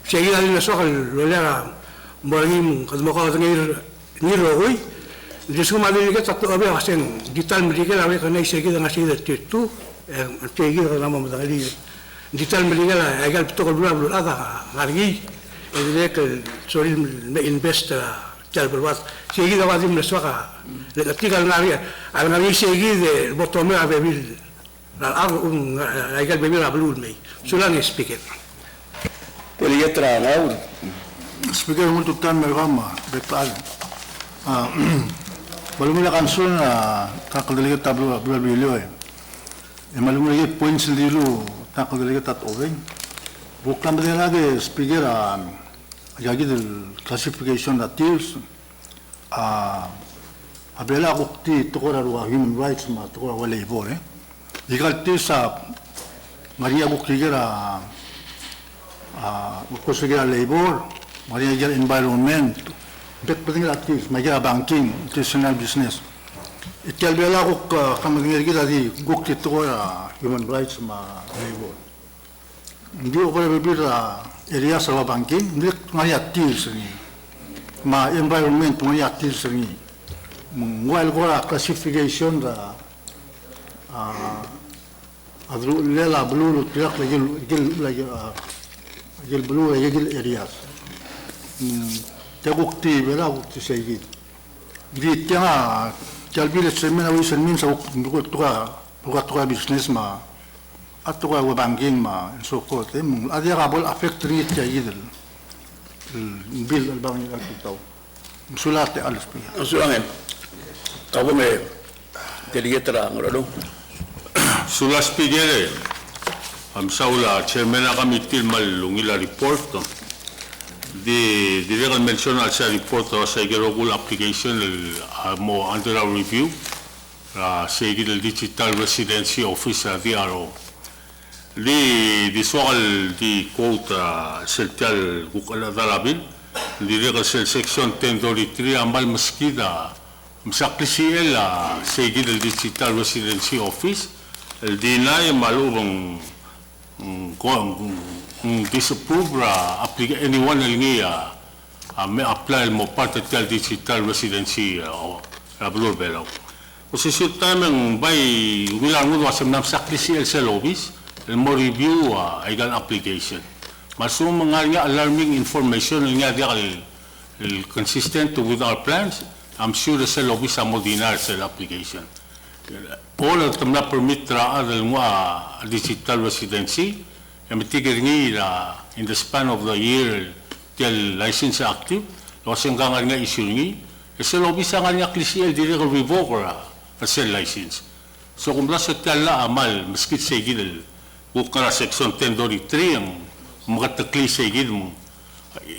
seguida de eso lo le era morim como cuando ni rogui de suma de que todo había quasen digital me que la ve con seguida así de tu seguida la mamá de digital me que la egal todo bla gargi el de que soy investa tal verdad seguida va de nuestra la tica al navi seguide botome a beber hay que beber a blue me sulan speaker
Podría traer
Speaker molto tanto gama betal. Balumi la canzone tackle delega tablo bilio e malumi le points dilu tackle delega tat oven. Bukam de la de speaker yagi del classification that tiers abela ukti tokora ruwa human rights ma tokora wale ibore igal tisa Maria Bukigera ukosegera labor Maria gera environment bet putting activities Maria banking international business itel bela uk kamagir gida di gukti tokora human rights ma labor ndi okore bibira area sa banking ndi Maria tiers ni ma environment Maria tiers ni while gora classification da adru lela blue tirak lagi blue lagi areas
Tegukti bela ukti segi. Gri tianga jalbile semena wisan min sa tuka business ma atuka wa banking ma so forth. Mung adia kabol affect ri tia idel. Bil al bangi la tutaw. Musulate alas pi.
Ang sulangin, kabo may delegate ra ngorado.
Sulas pigere, am saula chairman na committee malungila report. Di direct mention al sa report sa igirogul application mo under our review. Sa igil digital residency office DRO. Di soal di quote seltial kukala dalabin. Di direct section 1033 ambal maskida. Msaklisiel sa igil digital residency office. El dinay malubang disapprove anyone nga may apply mo parte del digital residency Blue Bell. Kasi shoot time by wilang mo wasam nam sakrisi el office el mo review ay gan application. Masum mga nga alarming information nga dia el consistent with our plans. I'm sure the cell office amo dinar cell application. All of them na permit ra adal mo digital residency. Yung matigir nga in the span of the year till license active, kasi nga nga issue nga, kasi lobby sa nga nga klisiel, di rin revoke sa license. So kung nasa tala amal, maskit sa igil, kung ka na section 10.3, ang makatakli sa igil mo,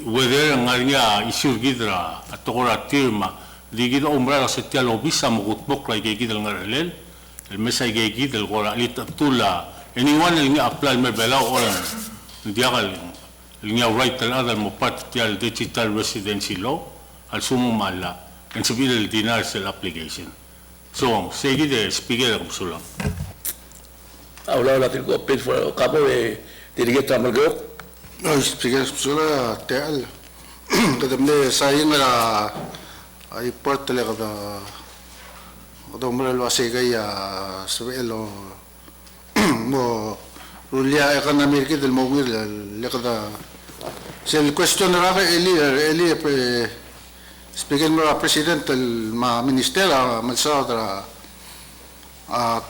whether nga nga issue gidra at tukura tirma, di gida umrala sa tala lobby sa makutbok la igigidal nga ralel, el mesay igigidal ko alit at tula, anyone nga apply may belaw orang diakal nga right al adal mo partial digital residency law al sumumala and civil dinar sa application. So, sige de speaker ko sulang.
Wala natin ko appeal for kabo delegate ra malgok.
No, speaker sula teal. Kadamne sayang la ay port talaga kada umral wasegay sa elo mo rulia economy del mowir lekada sel question rara eli speaking mo president del ma ministera malsadra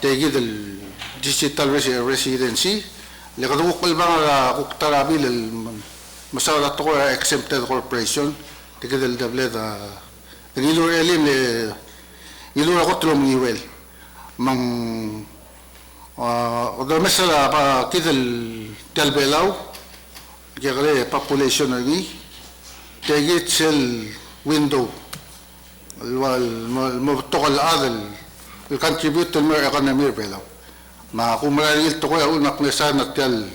tegi del digital residency lekada ukal bang uktarabil masada to exempted corporation tegi del dableda ngilur elim le ngilur ako trom ngiwel mang Oda mesela pa kidel telbelaw kaya population lagi tegit sel window wal mo tokal adel will contribute to more economy belaw ma kumaril to ko unak nesa natel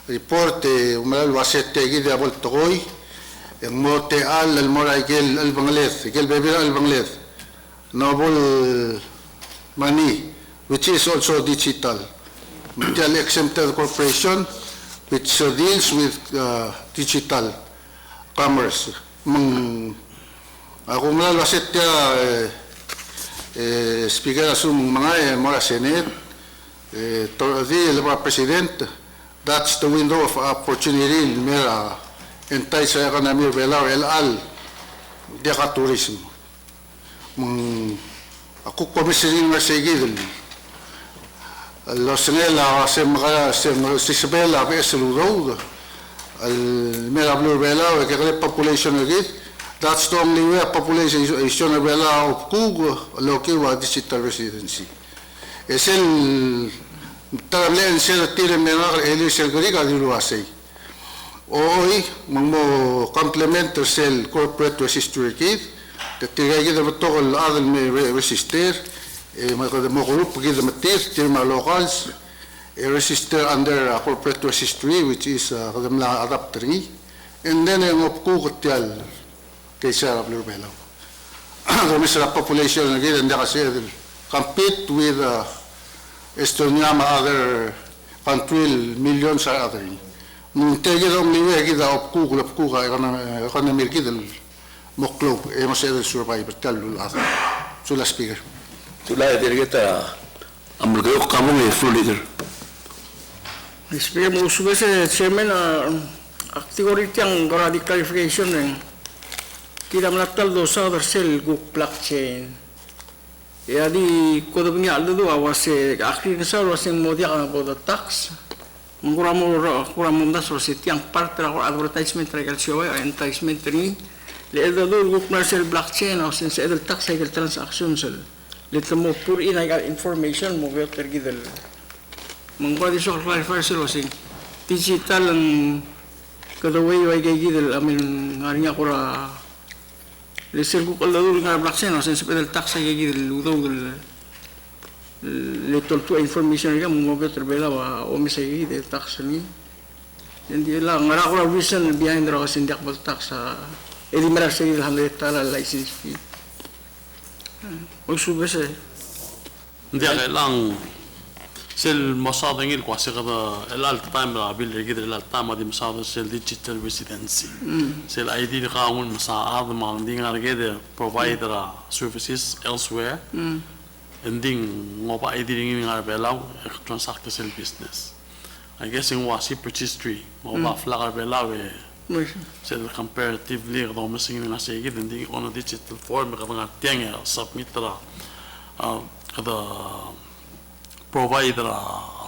report umal waset tegit abol tokoy ang mote al moraigel al banglet gel bebe al banglet nobol money which is also digital. Digital exempted corporation which deals with digital commerce. Kung nalasit ka speaker asum mga mora senate the president, that's the window of opportunity mera entice sa economy velar el dia ka tourism. Ako komisyon nga sige los nela se Isabela que es el road al mera blue bela que la population again that's the only way population is shown bela of Kugo lo que va digital residency es el table en ser tire menor el es el griega de lo hace hoy mo complemento el corporate registry kit que tiene que de todo el adel me resistir mo group give matir tirma locals register under corporate registry which is kadamla adaptering and then of kugotyal kaysa blue belo the misra population again and they compete with Estonia other country millions are other nung tegedong liwe gida of kuga economy gidel moklo mo sa survivor talul asa sula speaker
Tula delegate amulgok kamo floor leader.
Speaker mo usuga sa chairman Activity ang garadi clarification ng kita melatal do sa sel guk blockchain. Ya di kodo punya aldo do awase akhir sa wasing modia kana bodo tax. Kurang das wase tiang part tra advertisement regal show advertisement ni le do guk na sel blockchain o sin sa edel tax regal transaction sel. Let mo pur in regal information mo vel tergidel. Mangko di so clarify sel wasing digital ang kadaway way gigidel amin ngarinya kura lesser ko kalado nga blockchain o sense pedal tax ay gigidel ludaw little to information ka mo better bela wa o misay gigidel tax ni hindi lang ngara ko reason behind the kasi hindi ako tax sa edi mara sa gigidel $100 license fee o subese
Hindi kailang sel masada ngil kwasi kada elal time la bil gid elal time di masada sel digital residency sel ID ka ngun masaad mang ding argede provider services elsewhere ending ngoba ID ding ngar belau transact sel business I guess in wasi purchase tree ngoba flagar belau sel comparatively kada missing nga say gid ending on a digital form kada nga tiang submit kada provider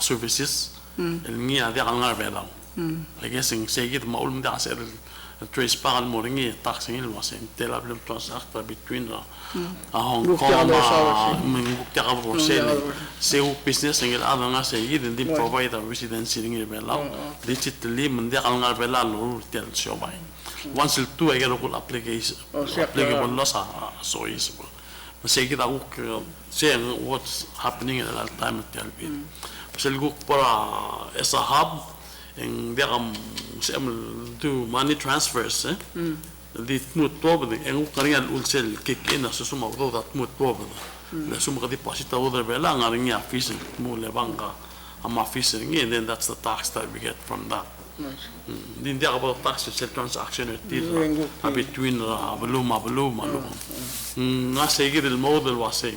services ngi adi ang nga belang I guess in say gid maul mda sa trace pa mo ringi taxing il was in tel aviv transact between Hong Kong mingukya ka po sel business ng ada nga say gid hindi provider residency ringi belang digitally mda ang nga belang lo tel shobay once il tu ay local application applicable lo sa so is masay kita saying what's happening at that time at TLB. Masay guk para as a hub, and they do money transfers. Di smooth problem. And kaniya ulsel kick in as suma do that smooth problem. La suma ka deposita order bela ngaring ya fees mo le banka ama fees and then that's the tax that we get from that. Hindi ako tax sa transaction between baluma nga sige del model wase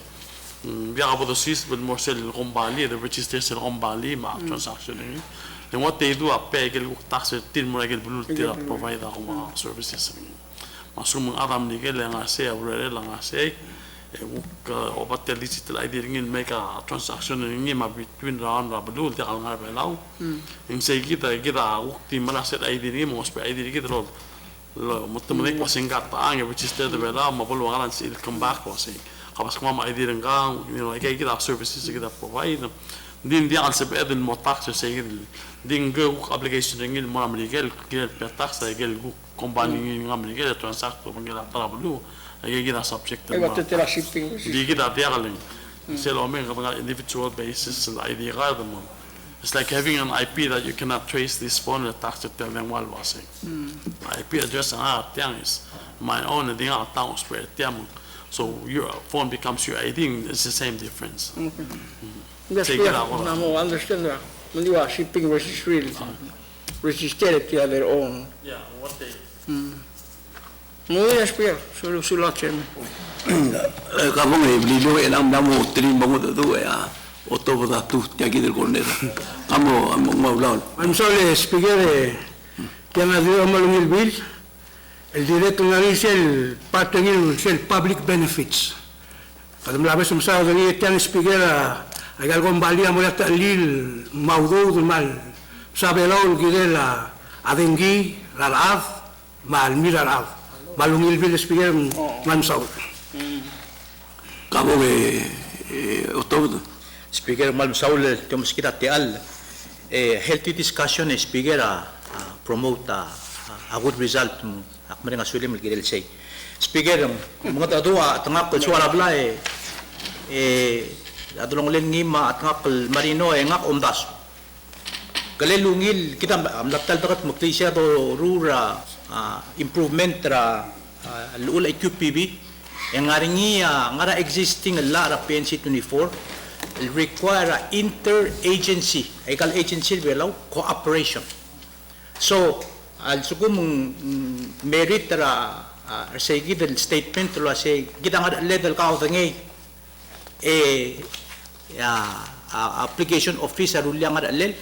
biya ako the system more sell kumbali the register sell kumbali ma transaction and what they do pay gel tax tin mo gel blue tira provide ako mga services masum adam ni gel nga say already lang say obat digital ID ringin make a transaction ringin ma between round blue tira nga belaw in say kita ukti malaset ID ringin mo spe ID kita lo mutamalik wasing gata ang register the bela mabulu ngalan si come back wasing kapas kuma ma ID ringang kay kita services kita provide din dia al sebe den mo tax sa din go application ringin mo amigel gel tax sa gel company ng amigel transact mo gel trabulu ay kita subject
ay wat tira shipping
di kita dia galing selo men kapag individual basis sa ID card mo. It's like having an IP that you cannot trace this phone and tax to tell them what was saying. IP address and is my own and the town spread. So your phone becomes your ID. It's the same difference.
Yes,
Take it out.
I understand that. When you are shipping registry, registered to their own.
Yeah, what they.
Muy espero, solo chairman.
Kapong lilo enam namu trin bango tu ya oto boda tu tiagi del corneta amo maulal
I'm sorry, speaker, que me dio malungil bill. El directo nga rin el parte ng el public benefits. Kada malabas sa masaya ng itiang speaker ay algong balia mo yata lil maudo mal. Sabi laon gidela adengi raraf mal miraraf. Malungil bill speaker mansaw.
kapong oto
Speaker Malum Saul, temos kita tial healthy discussion speaker promote a good result akmari nga sulim gidel say. Speaker mga tadua tangap suara bla adulong len ngima at ngap marino ngak omdas. Kalelungil kita amlaptal takat muktisya do rura improvement ra lul IQPB yang ngara existing la PNC 24 require interagency, egal agency belau cooperation. So, al sukum merit ra say gidel statement lo say gidang level ka ngay application officer ulyang ada lel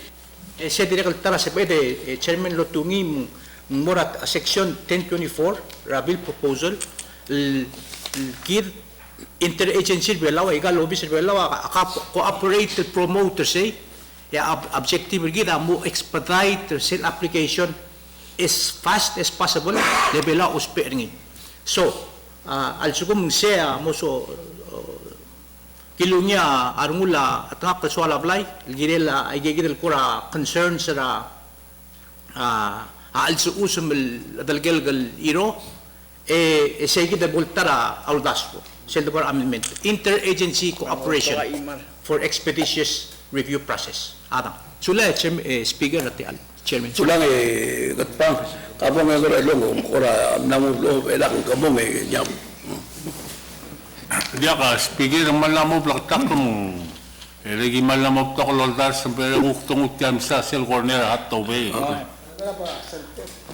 say direct tara sa pwede chairman lo tungi Murat section 1024 Rabil proposal kid interagency belaw egal lobby belaw cooperative promoter say ya objective gida mo expedite sale application as fast as possible le belaw uspe ringi so also kung siya mo so kilunya armula at nga persuala blay girela ay gigil kura concerns sa also usum dalgelgal iro sige da bultara audaspo selber amendment interagency cooperation for expeditious review process adam sula speaker at chairman
Sulang katpang kabong long ora namu lo elak kabong nyam.
Dia ka speaker malamo plaktak kung lagi malamo to kolodar sa pero uktong utyam sa sel corner at tobe.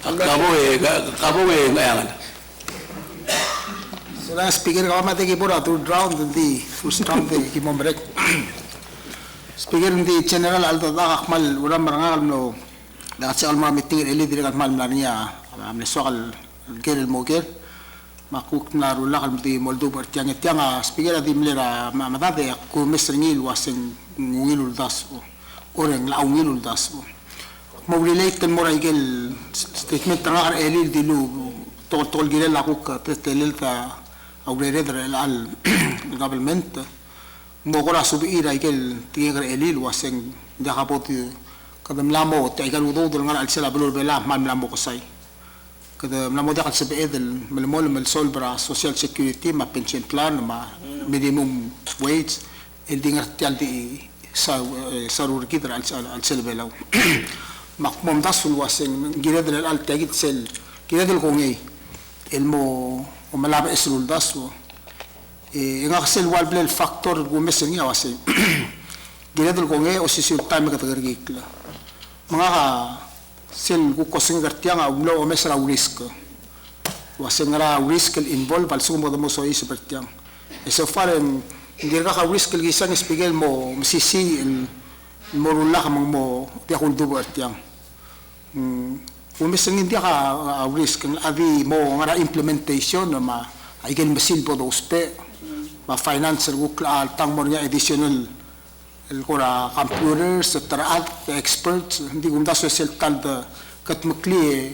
Kabong ngayangan.
Sila speaker ka mati kipura to drown di first round di kimombrek. Speaker di general alto da akmal uram marangal no da sa alma meeting eli di akmal mlania amne sokal gerel moger makuk na rula kal di Moldova tiang speaker di mlera mamadade ku mesringil wasing ngilul das oreng la ngilul das mo relate mo raigel statement tangar eli di lu tol girel la kuk testelel ta aurere al government mo kora subira ikel tiger elil waseng jakapot kadam lamo tiger udo dul ngar al sela belur bela man lamo kosai kadam lamo dakal sebe edel melmol mel solbra social security ma pension plan ma minimum wage el dingar tial di sarur kidra al sel bela makmum dasul waseng giredel al tagit sel giredel kongei elmo o malaba esulul daso nga kasel walble el factor gumesen nga wase ginadol ko nga o sisul time katagargikla mga ka sel ku koseng gartiang umlo o mesra risk wase nga risk involve al sumo mo so is pertiang so far hindi ka risk el gisang spigel mo sisi el morula ka mo ti akong dubo artiang umeseng hindi ka risk ang adi mo nga implementation na ma ay gan masin po uspe ma financial ukla tang mo niya additional el kora computers at experts hindi gumda social tal da kat makli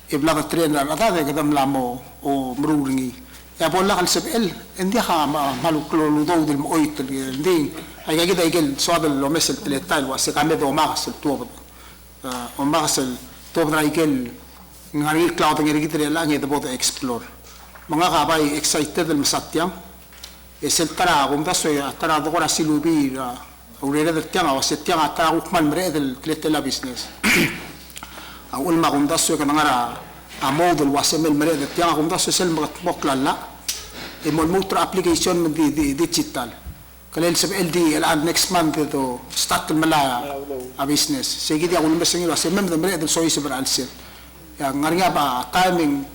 e blaga trainer ata de kadam lamo o mruringi ya bolla kal sebel hindi ka maluklo do del mo oit hindi ay gagida igel swadal lo mesel teletal wa se kame do magas el tubo o magas el tubo na igel ngari cloud ngari gitre lang ito boto explore mga kabay excited el masatyang esel tara kung daso ya tara do kora silubi aurera del tiang o se tiang ata ukman mre del tletela business ang ulma kung daso ka ngara a model wasemel mre del tiang kung daso sel moklala e molmutra application di digital kalel sa LD al next month to start mala a business sige di ang ulma singil wasemel mre del soy sebra alsel yang ngariya ba timing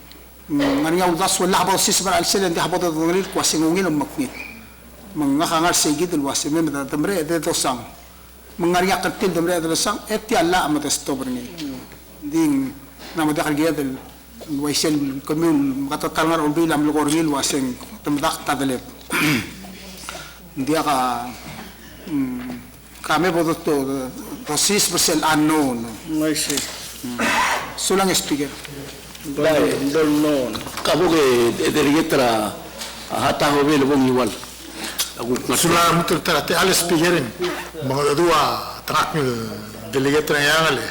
ngariya udas wala ba si sebra alsel hindi habot do ngil ko singungin ang maknit mga kangar sige del wasemel da tamre de to sang mangariya katil tamre de sang eti alla amat stop ni ding namada kalgiya del waisel komul katatangar ulbi lam logoril waseng tamdak tadalep dia ka kami bodo to 6% unknown
I see.
sulang speaker
Don't know.
Kabong delegetra hata hovel bong iwal.
Sula mutul terate al speakerin mga dua trak delegate na yangale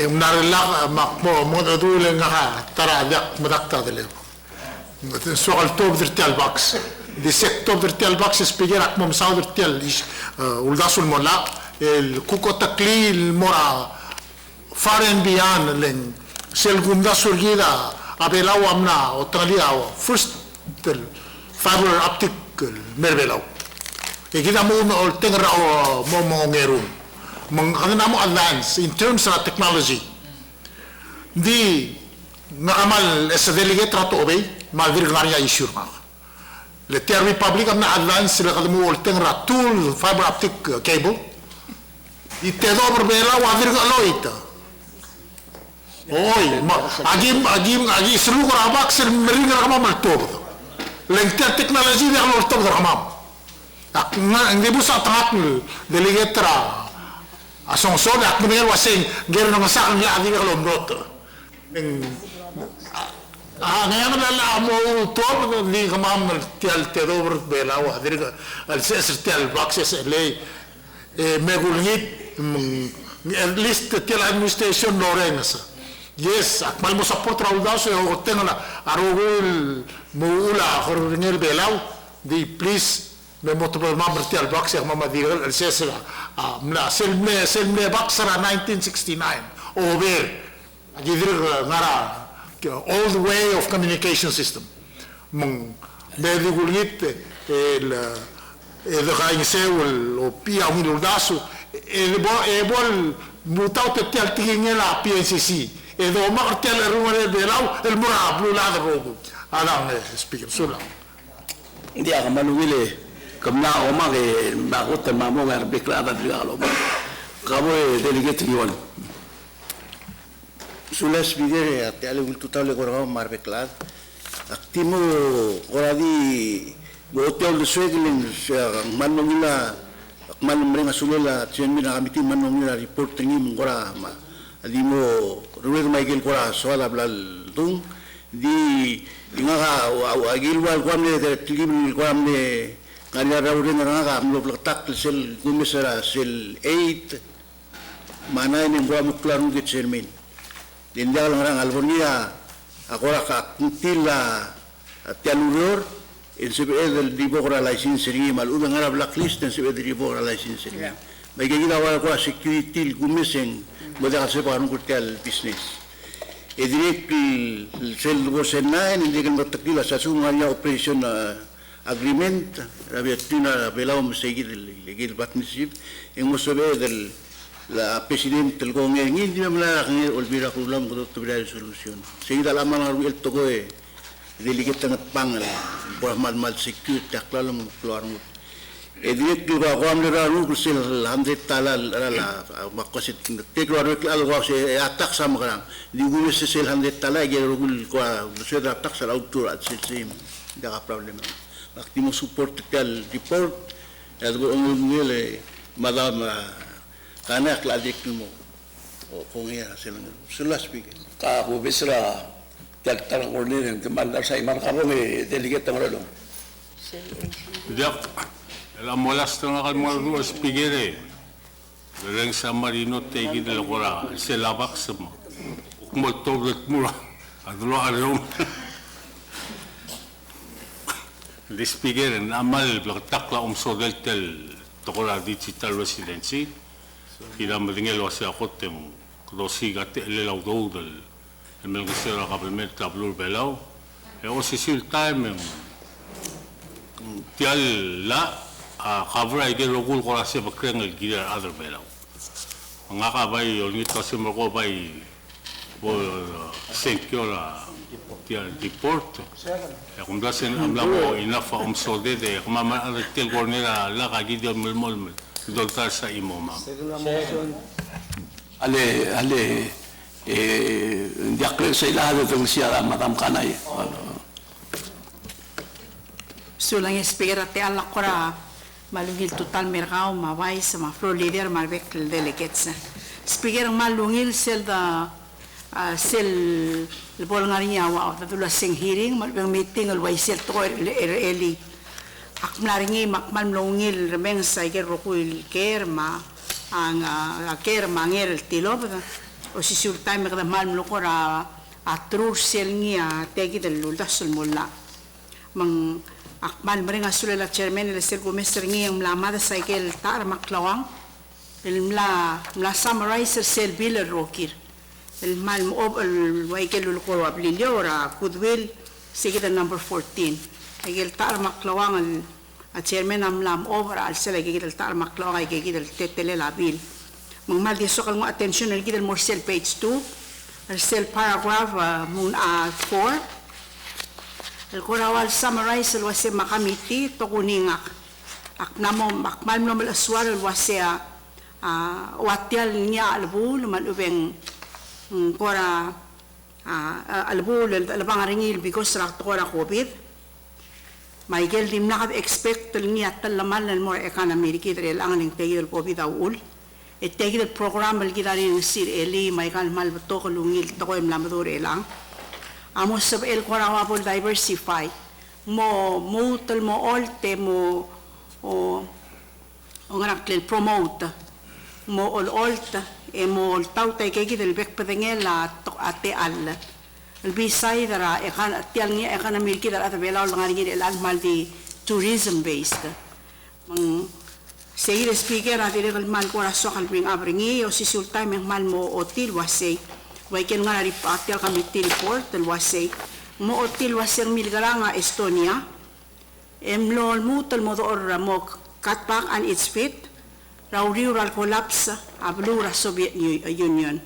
narila makmo mga dua nga tara dak madakta dele so al top virtual box di sector virtual box speaker akmo sa virtual uldasul mola el kuko takli mora far and beyond len sel gumda surgida abelaw amna otralia first fiber optic merbelaw kita mo tengra mo ngerum mangkana mo advance in terms of technology di nakamal sa delegate rato obey malvir ngaria issue ma le Terra Republic amna advance sila kadmo tengra tool fiber optic cable itedo berbela wadir galoita Oy, agi seru korabak ser meringar kama maltob. Lengtia teknologi dia kalau maltob ramam. Ak ngi busa tangat delegetra asongson ak mengenal wasing ger na masak ni adi kalau mrot. Ngayon na mo tob ni kamam tial terober belawa dir al ses tial boxes le megulngit at least tial administration lorensa. Yes, akmal mo support raudao so tenga na arugul muula kornel belaw di please me motobal mamertial box ya mama digal sesela mla selme boxera 1969 over agidir ngara old way of communication system mong medigulgit el gaisewel o pia unildaso bol mutau tetel tingela PNCC edo martel rumare belau el mura blula de rogo ala speaker sula
Dia kamalungile kamna oma ke bakot mamo ngar beklada digalo. Kabo delegate yon.
Sula speaker ate ale ultuta le gorao mar beklad. Aktimo oradi hotel de swegling manongila manumrenga sulela tienmina amiti manongila report tingi mengora ma adimo ruweg Michael kora soala blal dung di ingaga agilwal kwamne de tigil kwamne ngania rawre nganga amlo plak sel gumisera sel 8 mana ni ngwa muklarun ke chairman dindal ngarang albonia agora ka tila tialuror en sebe del dibora license ri mal uda ngara blacklist en sebe dibora license ri mai ke gida wala ko security gumisen moda se pa nung kurtel business edrek sel bosena en indican takila sa sumaria operation agreement rabiatina belao seguir el partnership en mosobe del la presidente del gobierno ni dimla ngir olvira kulam ko to bira solution seguida la mano el togo delegate ngat pangal por mal security aklalam keluar mut edrek juga gomle raru kusel 100 tala la makosit tekluar al wase atak sama kan di gue sel 100 tala ge rugul ko sudah atak sal autor at sim da problem waktu mo support tel report ado ngule madam kana kladik mo kung iya sila speaker
Ka po bisra tel tarang order ng mandar sa imar kabo me delegate ng rolo.
Dia la molasta nga kalmo ru spigere. Reng sa marino tegi de la gora se la baxma. Mo toblet mura. Adlo arom. Di spigere na mal takla sodel tel tokora digital residency. Ila madingel wasa kotem dosi gate le la udol. El melgisera kabelmet tablur belau. E o sisil time tial la kavra ige rogul kora se bakreng el gira other belau ngaka bai olngi tose mo bai bo senkiola tial report ya kumda sen amla mo inafa sode de mama tel gornera la gidi mol doctor sa imoma
Ale diakre sa ilaha ng siya madam kanay.
Sulang speaker ate ala kora malungil total merkao mawai sama floor leader marbek delegates speaker malungil sel da sel bol ngarinya wa tatula sing hearing malbeng meeting al wai sel to eli akmlaringi makmal malungil remeng sa ger rokul kerma ang kerma ngel tilob o si sur time kada mal lokora atrur sel ngia tegi del luldasul mulla mang akmal meringa sulela chairman el sel gomester ngi ang mlamada cycle tar maklawang el mla summarize sel bill rokir el mal ob el waikel ko ablilio ora goodwill sige number 14 el tar maklawang el chairman am lam over al sel gigil tar maklawang ay gigil tetele la bill mong mal di sokal mo attention el gigil more sel page 2 el sel paragraph mun 4 el korawal summarize el wase makamiti to kuningak aknamo makmal no malaswar el wase watial niya albu luman ubeng kora albul albangaringil because rak kora COVID Michael dim nakad expect ni atal lamal al more economy ki dre ang ning tegil COVID aul et tegil program al gidari ng sir eli Michael mal to ko lungil to ko emlamador elang amos sab el kora wapol diversify mo mutal mo olte mo o ngarak promote mo olta e mo tauta ke ki del bek pedengela to ate al bisay dara ekan tial ni economy ki dara tabela ngari el al mal di tourism based mang seguir speaker ati el mal ko raso kal bring abringi o si sultay mang mal mo otil wasay way ken ngari patel committee report el wasay mo otil wasay milgaranga Estonia emlol mutal mo do mo cut back on its feet rural collapse ablura Soviet Union.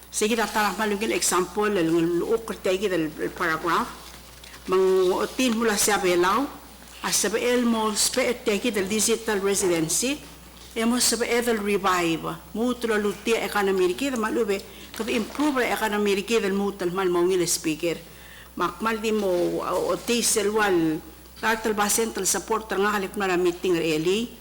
Sige tatarah malugil example ng ukrtegi del paragraph mang otin mula sa belaw asabel mo spetegi del digital residency emo sabel del revive mutlo lutia economy ki malube kad improve economy ki del mutal mal mongil speaker makmal di mo otisel wal tartal basental support nga halip na meeting really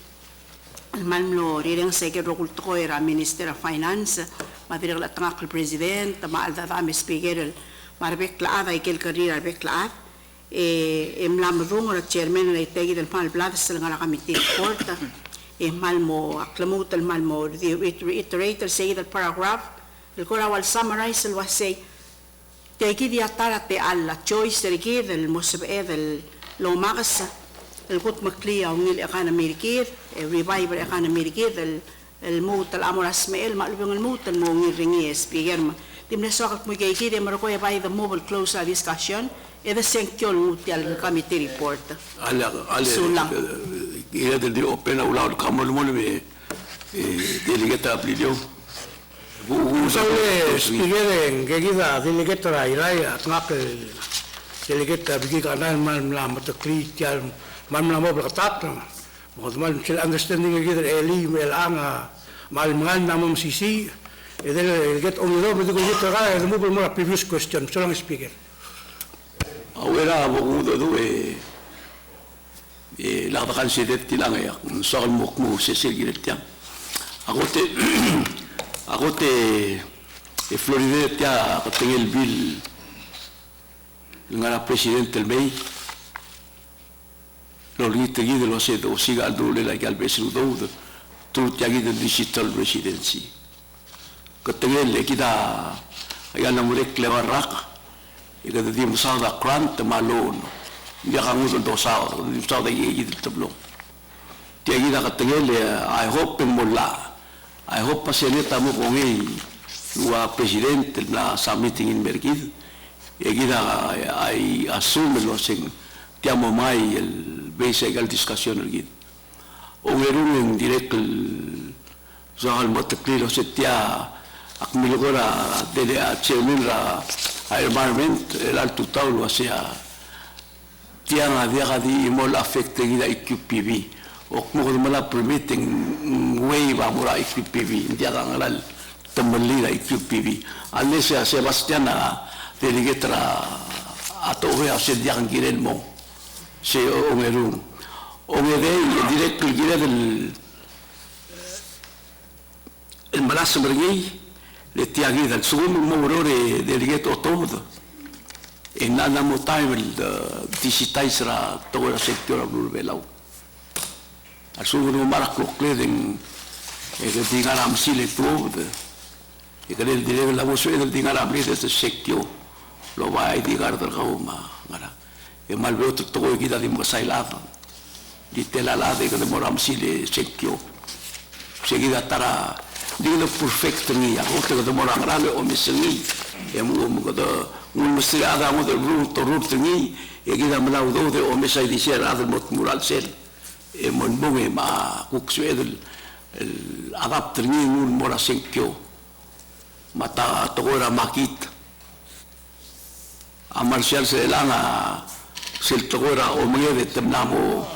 Almanlo, rirang secretary ko era Minister of Finance, madirang latang akal President, maalda dami speaker, marbek laad ay kel karir arbek laad, mlamadung or chairman na itegi del mal blad sa nga committee report, malmo aklamutal malmo reiterator say that paragraph, el kora wal summarize el wasay, tegi diatara te alla choice rigi del mosabe del lomagas القط مكلية ونيل economy كير revival economy كير الموت الأمر اسماء المقلوبين الموت الموت رنيس بيجرم تمنى ساقط مجاي كير مركوية باي the mobile close discussion إذا سنكيو الموت يال committee report
سولان إذا تدي open أولا الكامل مول delegate أبليديو
Saule speaker que kita delegate rai atngak delegate bigi kanan mal matakli tial mal mo berkatat mal sil understanding kita eli melanga mal ngan namam sisi edel get onlo bedu kita ra mo mo previous question so long speaker
awera mo do la bakan sedet tilang ya so mo sesil giretia agote Florida tia katingel bill ngara presidente el mei lo litegi de lo sedo siga al dole la gal besu do tu tiagi de digital residency katingel kita ya na murek lewarak ika de di musada grant malon dia kamu do sa de yi de tablo tiagi da katingel I hope molla I hope paseneta mo kongi wa presidente la submitting in Bergid egida ai assume lo sing tiamo mai el base egal discussion el o merun en direct zal motakli lo setia akmilgora de chairman la environment el alto taulo hacia tiana dia di mol affecte gida IQPV o mo mala permitting way ba mura IQPV dia ngalal temelli la IQPV alese a Sebastian delegetra atove a se dian giren mo se o meru o mede direct gira el malas mergui le tiagi dal sum morore delegato todo en nada mo time el digitaisra todo el sector blurbelau al sum no marco kleden e che digaram sile todo e che del dire la voce del digaram lì del secchio lo vai di guardar gauma ngara e mal veo tutto che da di mosailava di tela la de che moram sile secchio seguida tara digo perfecto ni a otro que moram grande o misni e mo da un misriada mo del rut ni e che da mlaudo de o mesai di ser ad mot mural sel e mon bonge ma kuxuedel el adapter ni un mora secchio mata togora makit a marcial se langa sil togora o mede temnamo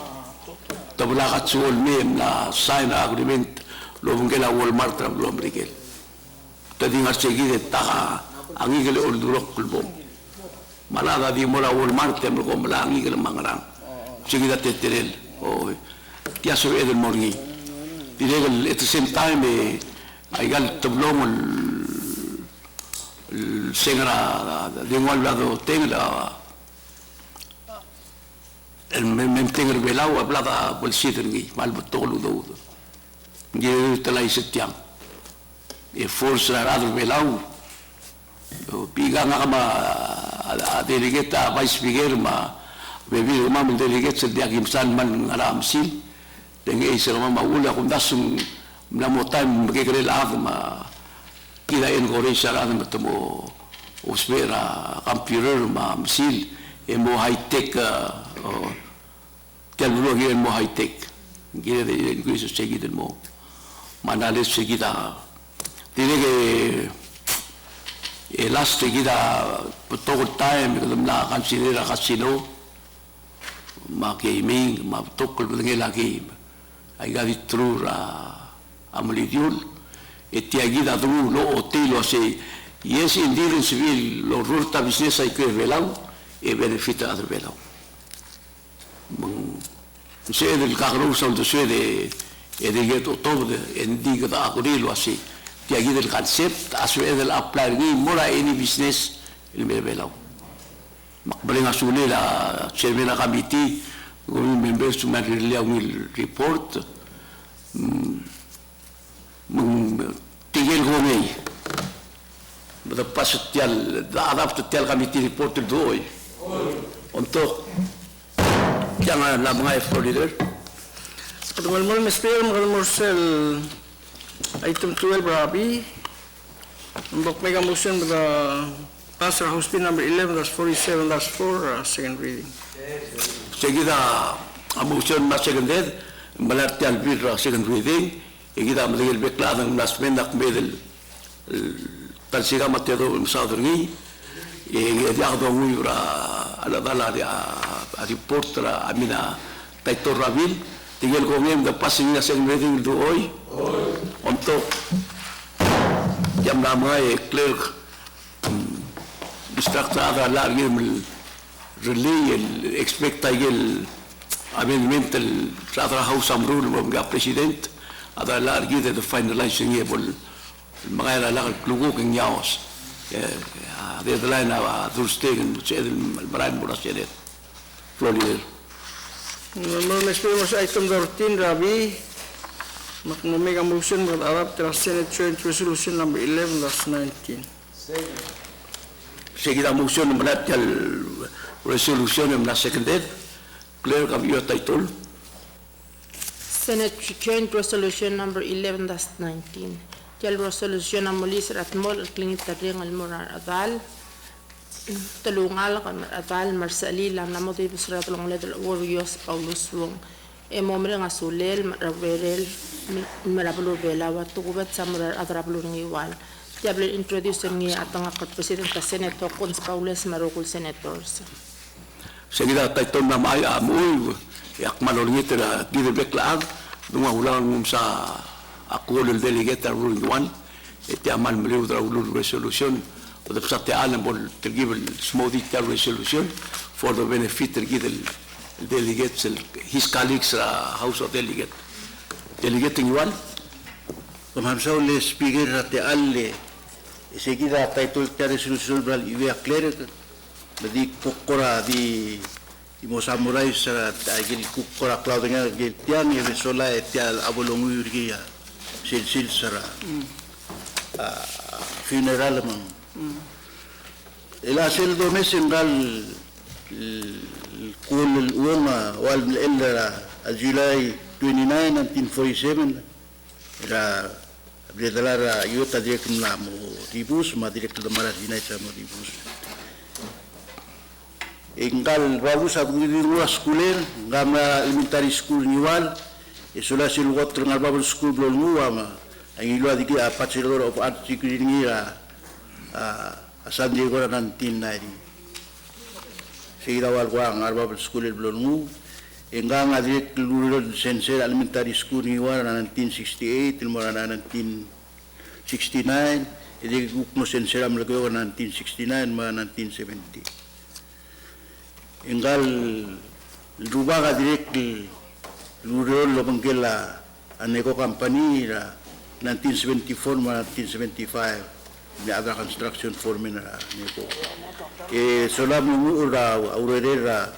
tabla gatsul mem la sign agreement lo bungela Walmart lo mrigel tadi ngar seguide ta ang igil uldurok kulbong. Malada di mula Walmart tem ko mala ang igil mangarang. Sige da teterel. Oh, tiya so edel morgi. Dilegal at the same time ay gal tablong sengra de lado tengla el mem tengel belau ablada bolsito ngi mal botolo do. Ngi talay setiam. E force rado belau. Piga nga ma delegate vice speaker ma bebi ma delegate sa diagim san man alam sil. Dengan isa naman maula kung dasong namotay magkikiril ako kilain ko rin siya rin matamo uspera computer misil mo high-tech kalbulo hiyan mo high-tech gila din ko isa siya mo manalis siya kita tinig last kita patokot tayo may kadamla kansinira kasino ma-gaming ma-tokol mga game ay gadi true amolidiol etiagida true lo otelo se yes indeed civil lo rurta business ay que velau e benefita ad velau se del carro sol de suede e de geto todo en diga da acorilo así tiagida el concept aso del apply ni mora any business el velau makbaling asuli la chairman committee going members to make a report tigil ko ngay matapos tiyal daadap to tiyal kami report doy untuk yang la mga for leader
Patumalmal Mr. Makalmorsel item 12 Rabi mbok mega motion the Pastor House Bill number 11-47-4 second reading.
Seguida a motion na second read, malat yan bill second reading, igida maligil bekla ng nasmenak medel talsiga matero sa dorgi, igida ako ng ura aladala a report ra amina Taitor Rabil, tigil ko ngayon the passing na second reading doy, untuk jam namay clerk distractada lagi relay expect el amendment el Tratra House Amrul mga president ada lagi de finalizing able mga la klugo king yaos de la na durstegen el brain burasenet Florida
Normal Mr. item 13 Rabi makmumega motion with Arab Senate Joint Resolution number 11-19.
Seguida motion malat el resolution na second read clear kam your title
Senate Joint Resolution number 11-19. Tial resolution na mulis ratmol al klingit taring al murar adal tulungal kan adal marsali lam na motibo sa tulong ledel warriors Paulus wong e momre nga sulel raverel marablo bela wa tugubat sa murar adrablo ngiwal tiable introduce ngi atang akot president ka senator Cons Paulus marokul senators.
Seguida title na may amoy yak malorngit na gidebek laag dunga ulang sa ako el delegate ruling 1 iti amal meliu dra ulur resolution pada pesate alam bol tergive small detail resolution for the benefit tergive el delegates his colleagues house of delegate igual
Pamhamsaw le speaker rate alle seguida title ta resolution bral iwe clear di kokora di mo samurai sa agil kokora cloud nga gil tiang e sola e tial abolongu yurgia sil sara funeral man ila sel do mesengal kul uoma wal illa July 29 1947 era Bredalara yota direct na mo ribus ma direct da mara dinai sa mo ribus enggal bagus aku di ruas skuler gama elementary school niwal isola sil water ngal babul school blol muama ang ilo adiki a bachelor of arts degree ngira San Diego 1990 sira wal wa ngal babul school blol mu engang adik lulur sensor elementary school niwal 1968 ilmora 1969 Jadi gugno senseram lagi 1969 ma 1970. Enggal rubaga direct lurol lo bangkela aneko company ra 1974 ma 1975 ni ada construction foreman ra neko. Solam ura aurera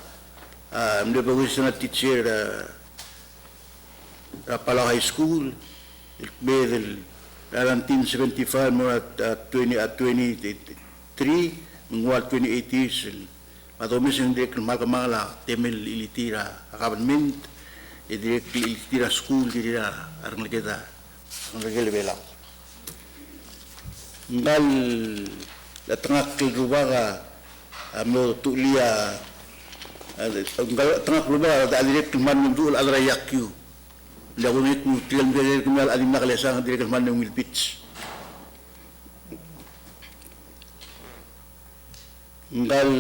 mde bagus na teacher Rapala High School bedel 1975 mo at 23 mingwal 28 years matomis yung direct malkamala temel ilitira government direct ilitira school dirira arang kita ang level ngal latangak rubaga amo tulia ngal tangak rubaga direct man dul alrayakyu lagu ni ku tiang dia kemal alim nak lesang dia kemal ng Beach ngal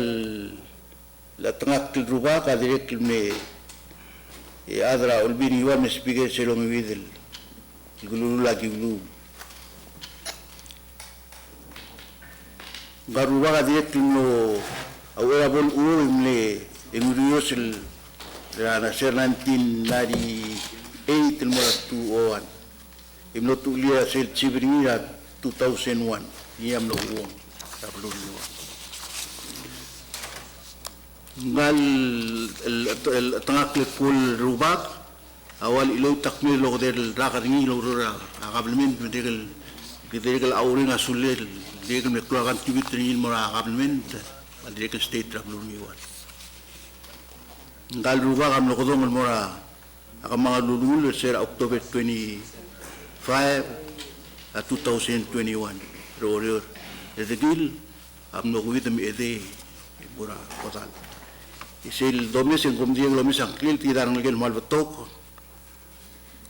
la tengah tilruba ka dia kime adra ulbini wa mesbige selong widel gulu lagi gulu garuba ka dia kimo awera bol imle emuriosel na ser 1990 8 201 imno tulia sel chibringa 2001 niam lo wong tablo ngal el tangak le pul rubak awal ilo takmil lo del rakaringi lo ra agablement medel auring asulel degel me kluagan tibitrin mo agablement adrek state tablo niwan ngal rubak am lo kodong mo ra akan mga lulul sa October 25 2021 roor edil am no kuwit mi ede pura total isil domes en komdieng lomis angkil tidar ngel malbetok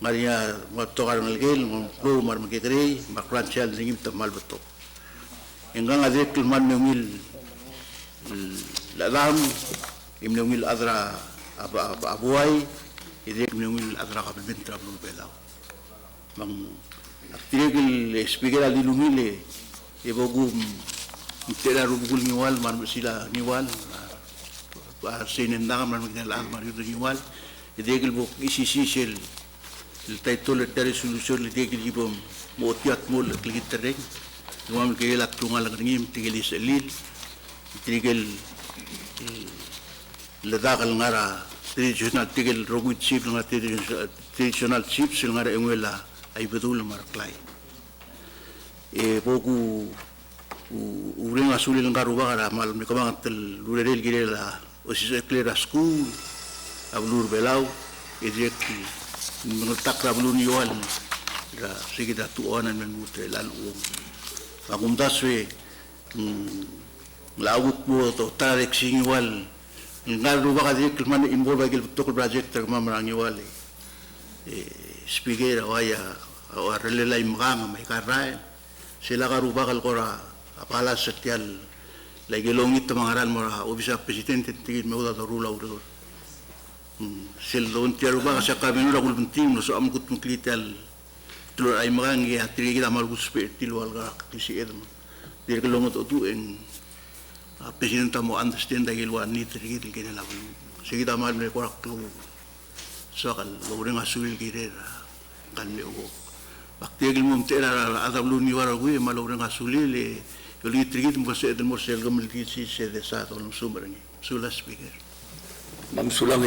maria matokar ngel go mar magedrei makran chal dingim ta malbetok engang ade kilman ngil ladam imnungil adra abuai idek menungil atraka bentra belum belau mang aktirigil speaker ali lumile ebogum itera rubul niwal mar sila niwal sinendang mar magnal mar yudo niwal idegil bo isisi sel el title de resolution idegil ibom motiat mol kligit tereng ngam ke lak tungal ngim tigelis elil itrigil ledakal ngara traditional tigel rogut chief nga traditional chiefs nga engwela ay betul marklay boku uring asulil nga ruba kara mal mi kamang tel lurel girela osis clear school ablur belau direct mengetak ablur niwal la sigida tuonan men mutre lan agum daswe laut mo to tarek singwal ngal ruba ka direct man involve agil tokol project ma marangi wali speaker waya relay mga may karay sila ka ruba kal kora apala setial lagi longit mangaran mo obisa presidente tigil mo da rula uro sel don tiar ruba sa kamino ra kulpuntim no so am kut muklital tulor ay mga ngi atri kita mal guspet tilwal ga kisi edam dir ke longot otu en presidente mo understand dahil wan ni tigil kini la sige tamal me korak tu so kal loreng asul girera kan me o baktigil mo tera ada luni wara gue maloreng asulile yo li tigil mo se del mo sel gamel kisi se de sa ton sumberangi sula speaker
mam sulang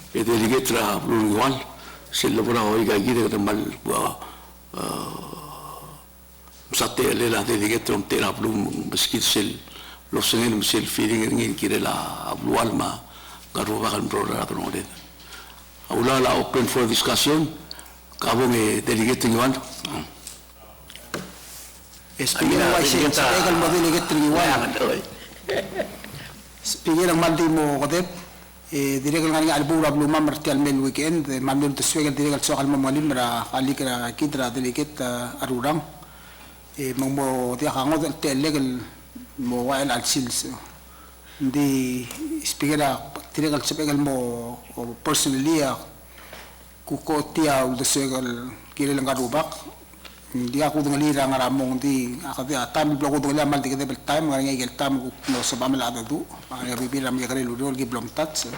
delegate ra luni wan sel lobra oi ga gire de mal sate le la delegate on tera blum beskit sel los sengel sel feeling ngin kire la ablual ma garuba kan brother atau node aula la open for discussion kabo me delegate ngwan
Speaker wa siya sa legal mo delegate ngwan speaker ang maldi mo kodep direkal nga albura bluma martial mel weekend mamnun teswegal direkal sokal mamalim ra kali kira kidra delegate arurang mangmo tiya kangot legal mo wael al sils di speaker direkal speaker mo personally kuko tiya ul segal kire lang garubak Di ako dengan lira nga ramong di akadi atam blogo dengan mal di kita time nga ngigel tam no sa pamela adu nga bibira mi kare ludol gi blom tats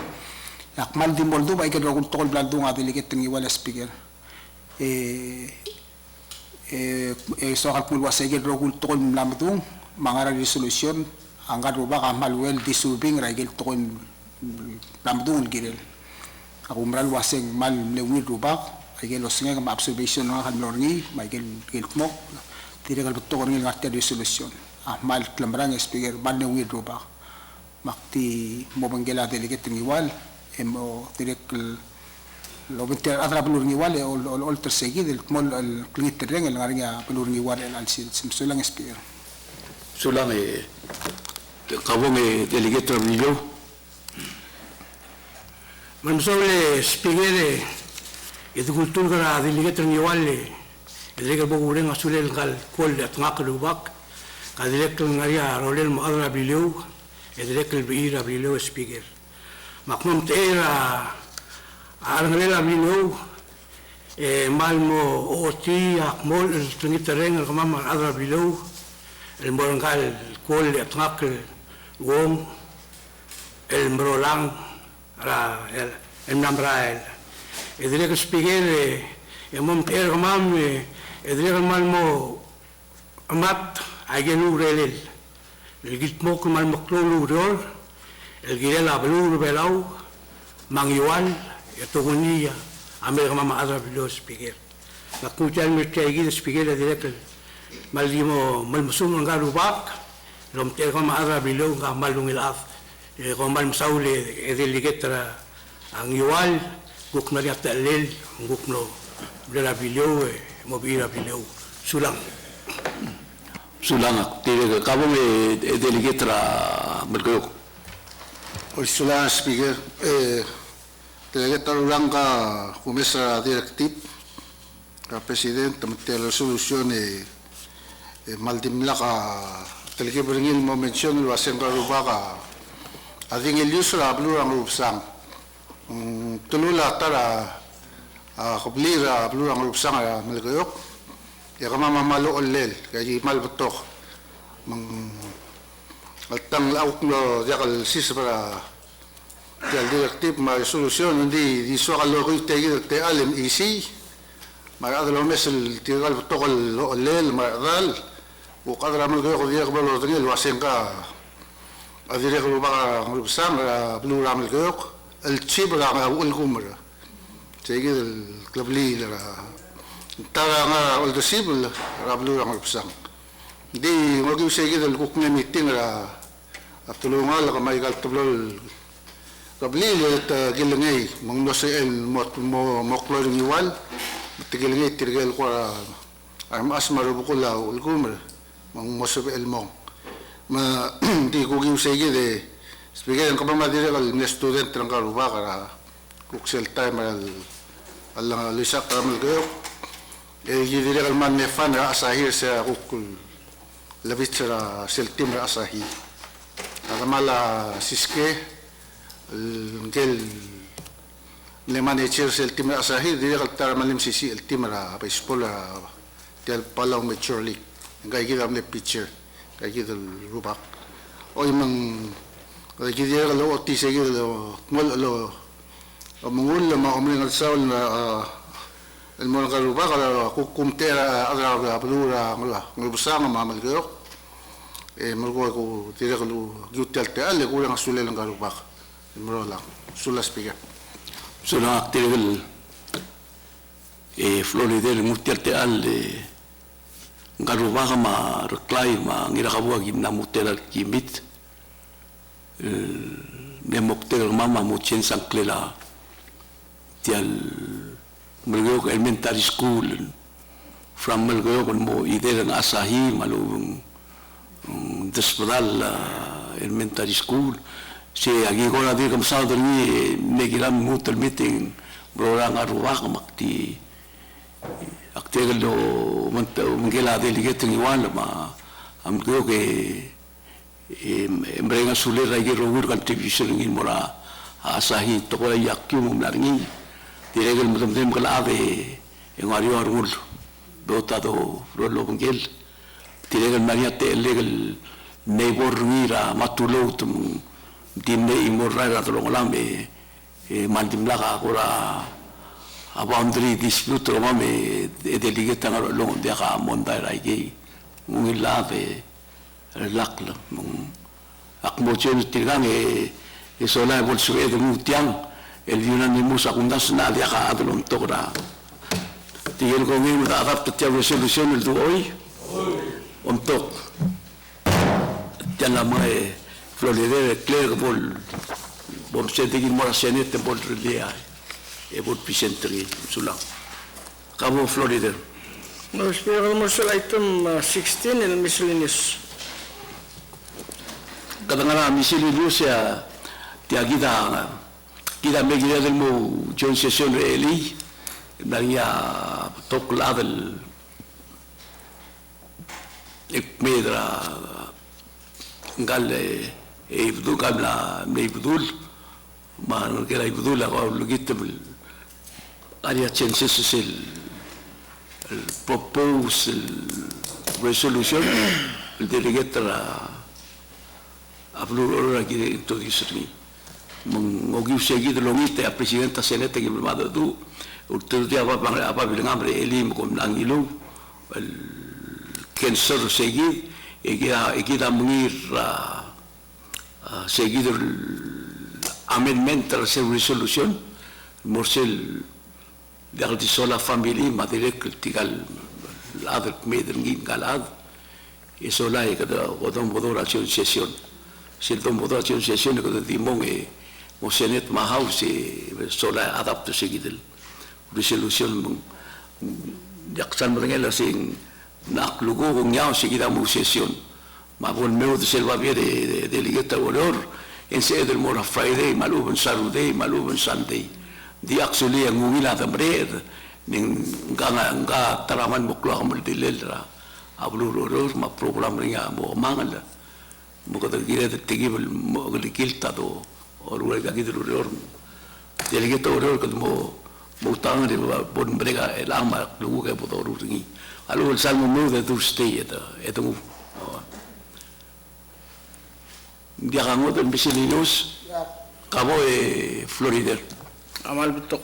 yak mal di moldo ba ikado ko tol blando nga diliget ng iwala speaker so kalkul wasege rogul tol lamdung mangara resolution anggar ba ka malwel disturbing ragel tol lamdung girel ako mral waseng mal lewid rubak ay los nga ma-observation nga kanlorngi may giltmo tira kalbuto ko nga ngati resolution mal klamrang speaker ban ne withdraw ba makti mo banggela delegate ng iwal mo direk lobenter adra bulur ng iwal all tersegi del mol al klingit tereng nga nga bulur ng iwal al simsulang speaker
sulang kabong delegate Ramillo
Manusole speaker itu kultur kara dilihat ng iwale dilihat bogo ring asulel kal kol at ngakalubak kadilihat ng area rolel mo adra biliw dilihat ng biira biliw speaker makmum tera arangalela biliw mal mo oti akmol tungit tereng kamama adra biliw el morangkal kol at ngakal wong el mrolang ra el namrael edrek speaker mom ter mam edrek mal mo amat agenu relel el gitmo mal mo klolu rol el girela blur belau mangyual etognia amer mama adra bilo speaker nakutal mi tegi speaker edrek mal dimo mal musun ngarubak lom ter mama adra bilo ga malungil af ko mal msaule edelegetra ang yual guk na liat lel guk no bela bilio mo bira bilio sulang
tira kabong delegetra mergo
o sulang speaker delegate ulang ka kumesa directive ka president tamte resolution maldimla ka delegate bringil mo mention lo asen ka rubaka ading ilusra blurang rubsang tulula tara kublira blurang rupsang malgayok ya kama mamalo olel kay malbutok mang altang lauk no yakal sisbara del directive ma resolution hindi di so kaloro te alim isi maradalo mesel tigal butok olel maradal o kadra malgayok di akbalo dingil wasenga adire ko ba rupsang blurang malgayok الشيب راح أقول كمرة تيجي الكلبلي ترى أنا قلت الشيب راح بلو راح بسام دي ما كيف شيء كده الكوكنا ميتين راح أبتلو ما لقى ما يقال تبلو الكلبلي اللي تجيلني من نص مقلور نيوال تجيلني ترجع القرا أنا أسمر بقولها الكمرة من مصب المون ما دي كوكي شيء كده speaker ang kapag madiri kal student ng karuba kara kuksel time al lisak kamal kayo gidiri kal man nefan ra asahir sa kukul labit sa seltim ra asahi akamala siske ngel le manager seltim ra asahi diri kal tar malim sisi el tim ra baseball ra tel palaw maturely ngay gidam le pitcher kay gidal rubak oy mang jadi kalau otis lagi lo mul mengul ma omling al saul el mon karuba kalau kukum tera adra blura ngubsang ma mal gyo mergo ko tira kalau jutel te ale ko lang sulel ng karuba mrola sulas piga
sula tira Florida mutel te ale karuba ma reklay ma ngira kabuag gimna mutel kimit memokter mama muchen sanklela tial melgo elementary school from melgo mo idea ng asahi malu desperal elementary school si agi ko na di kam sa ni negiram mutel meeting programa ruwa makti aktel do mengela delegate ni wala ma am ko ke mereka sulit lagi rohur contribution ingin mora asahi toko yakyu mumlarngi tiregal mutam-mutam kala ave yang ariyo arul beotado rolobengel tilegal maria te legal neighbor ngira matulo tum dimne imorra la tolongolame mandimlaga gora a boundary dispute romame e delegata long de ga monda raigi ngila be lakla akmochen tigang e sola bolsué de mutiang el unanimous akundas na dia ga adlon togra tiel ko ngi da adapta resolution el do hoy untuk la mai floride clair bol se de mora senete bol lia e bol pisentri sulla cabo floride
No, speakers, item 16 and miscellaneous.
Kadangana miscellaneous ya kita megira del mo joint session eli daria tokla del ekmedra galle ibdu qabla ibdul ma kera ibdul la lugitem aria census el propose resolution el delegate a flor aquí de introducirme mogi seguido lo mite a presidenta senete que me manda tú usted ya va a ver hambre elim con angilo el cancer seguir y queda munir seguido el amendment a la resolución morsel de sola familia madre que tigal la de medrin galad eso la que odon bodoración sesión si el don bodoración sesión que dimon o senet ma house sola adapta seguido resolución yaksan merengela sing nak lugo ngau seguida mu sesión ma bon meu de selva de delegata olor en sede del mora friday maluben saturday maluben sunday di actually ang ngumila da bred ning nga taraman mo klo amal dilelra abluror ma program ringa mo mangal mo ko gira de tigibel mo glikilta do orwe ga gidrur delegata oror ko mo tang de bon brega el ama lugo ke podo ringi alu el salmo mo de Thursday eta mo dia gango de miscellaneous cabo Florida
Amal betok.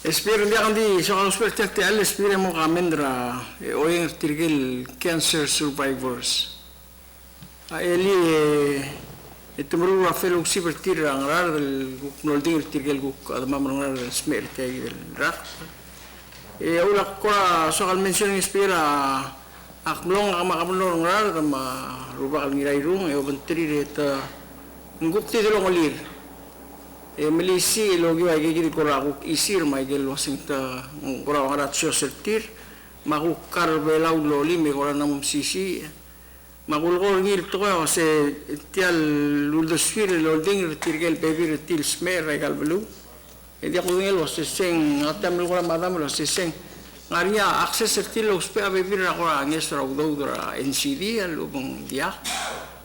Espero dia kan di so kalau seperti te al espero mo kamendra oyeng tirgil cancer survivors. Eli itumru a fellow sibertir angrar del nolding tirgil guk adama mangrar smer te del rak. Ula ko so kal mention espera akmlong amakamlong angrar ma rubak ngirairung e obentri eta nguk ti delo ngolir. Melisi logi ay gigi korakuk isir Michael Washington korak ratio sertir makuk karbelau loli me korak namum sisi makul kor ngil to se tial luldosfir lolding retirgel bebi retil smer regal belu dia ko ngel was seng atam korak madam lo seng ngaria akses sertil lo spe bebi korak ngesra udodra NCD lubong dia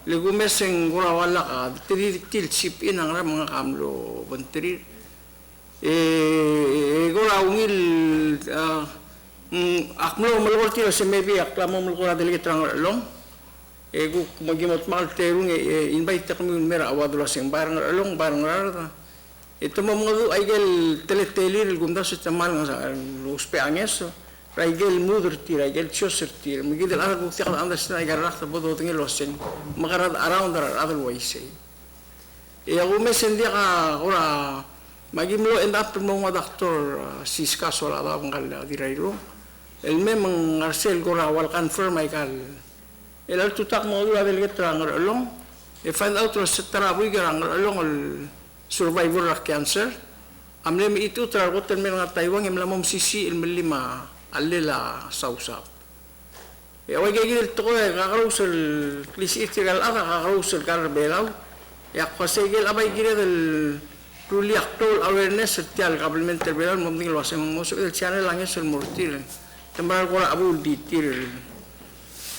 Lego meseng gora wala ka til chip in ang mga kamlo bantri gora ungil akmlo malwati sa maybe aklamo mo gora dili trang long ego magimot mal terung invite kami mera awadula sing barang long barang rara ito mo mga ay gel teletelir gumda sa tamal nga uspe angeso Raigel mother tir, raigel choser tir. Migidel anak bukti kalau anda sedang agar rakta bodoh tinggal losen. Makarad around there otherwise. Aku mesen dia ka ora magimlo end up mo mga doktor siska sola da pangkal di rairo. El memang arsel gora wal confirm ay kal. El tutak mo dula del getrang long. E find out ro setara buy garang long al survivor of cancer. Amle mi itu teragoten men nga Taiwan em lamom sisi el melima allela sausap. Away gigil to kakausel klisi itigal aka kakausel karbelaw. Yak pasegil abay gila del truly actual awareness setial complementary belal mamding luas emang masuk el channel langnya sel mortil. Tembar kora abul ditir.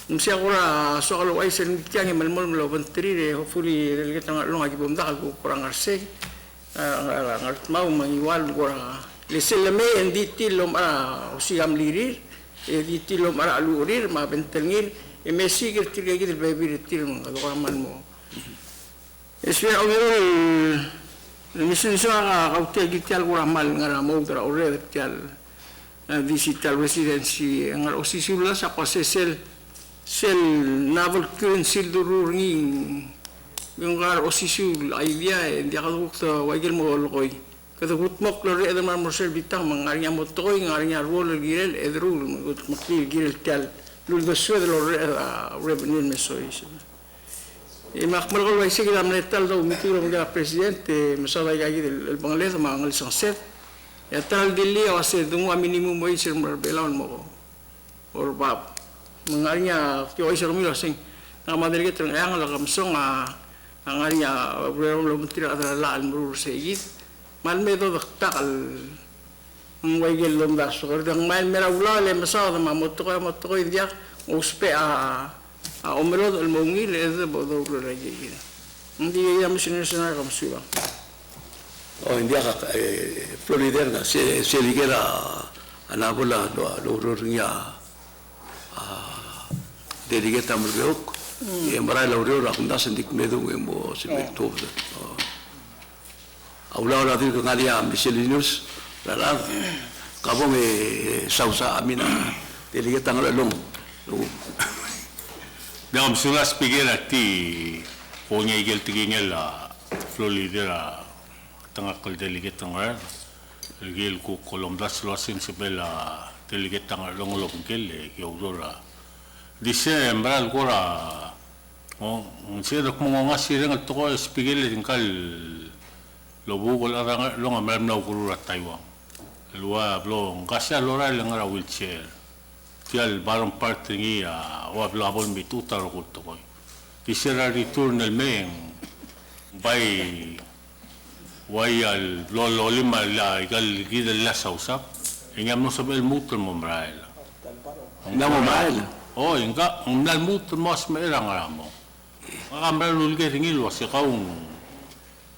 Numsia kora so kalau ay sel tiang yang malmol melo bentri hopefully el kita ngalong lagi bomda aku kurang arsek. Ngat mau mangiwal kora le selame en ditilom usigam lirir e ditilom alurir ma bentelngir e mesigir tirgigir bebir tilum kadokaman mo eswe awirol mission sa kaute gitial guramal ngara mo dra ore tial digital residency ngar osisula sa pasesel sel naval council dururnging yung ngar osisul idea hindi akadukta wagil mo lokoy kadukut mok lore edar mar morsel bitang mangarnya motoy ngarnya rol girel edrul makli girel tal lul beswe de lore revenue mesoy e makmal gol waisi gila metal do mitiro ng presidente masada gagi del bangales mangal sanset ya tal dili wase dunga minimum wage mar belon mo or bab mengarnya tio isar milo sing na madri get ang la kamsong ang arnya lo mentira adala al murur segit mal medo takal ang waigel lom da so dang mal mera ula le masada ma moto ko india uspe omero el mongil es bodo lo regi hindi ya mission national kamsuba
india Florida se ligera anabola lo ringa delegate amrok e mara la oro rakunda sendik medu mo silvecto aula ora dir ngalia miscellaneous la kabo me sausa amina delegate ngalong
Dam sulas pigera ti ponya igel tigingel Florida tanga kol delegate ngar igel ko kolomdas losin sebela delegate ngalong longkel ke aurora Dice gora se do como nga sireng at ko spigel tingkal lobugol arang long amram na kurura Taiwan luwa blong kasya lora lang ra wheelchair tial baron parte ngi wa bla bol mituta ro kulto ko dice ra return el men bai wai al lo lima la gal gida la sausa ingam no sabe el mutul momrael
na momrael
Oh, enggak, nal mutur mas merang ramo. Ngambil lulge tingil wasi kaung.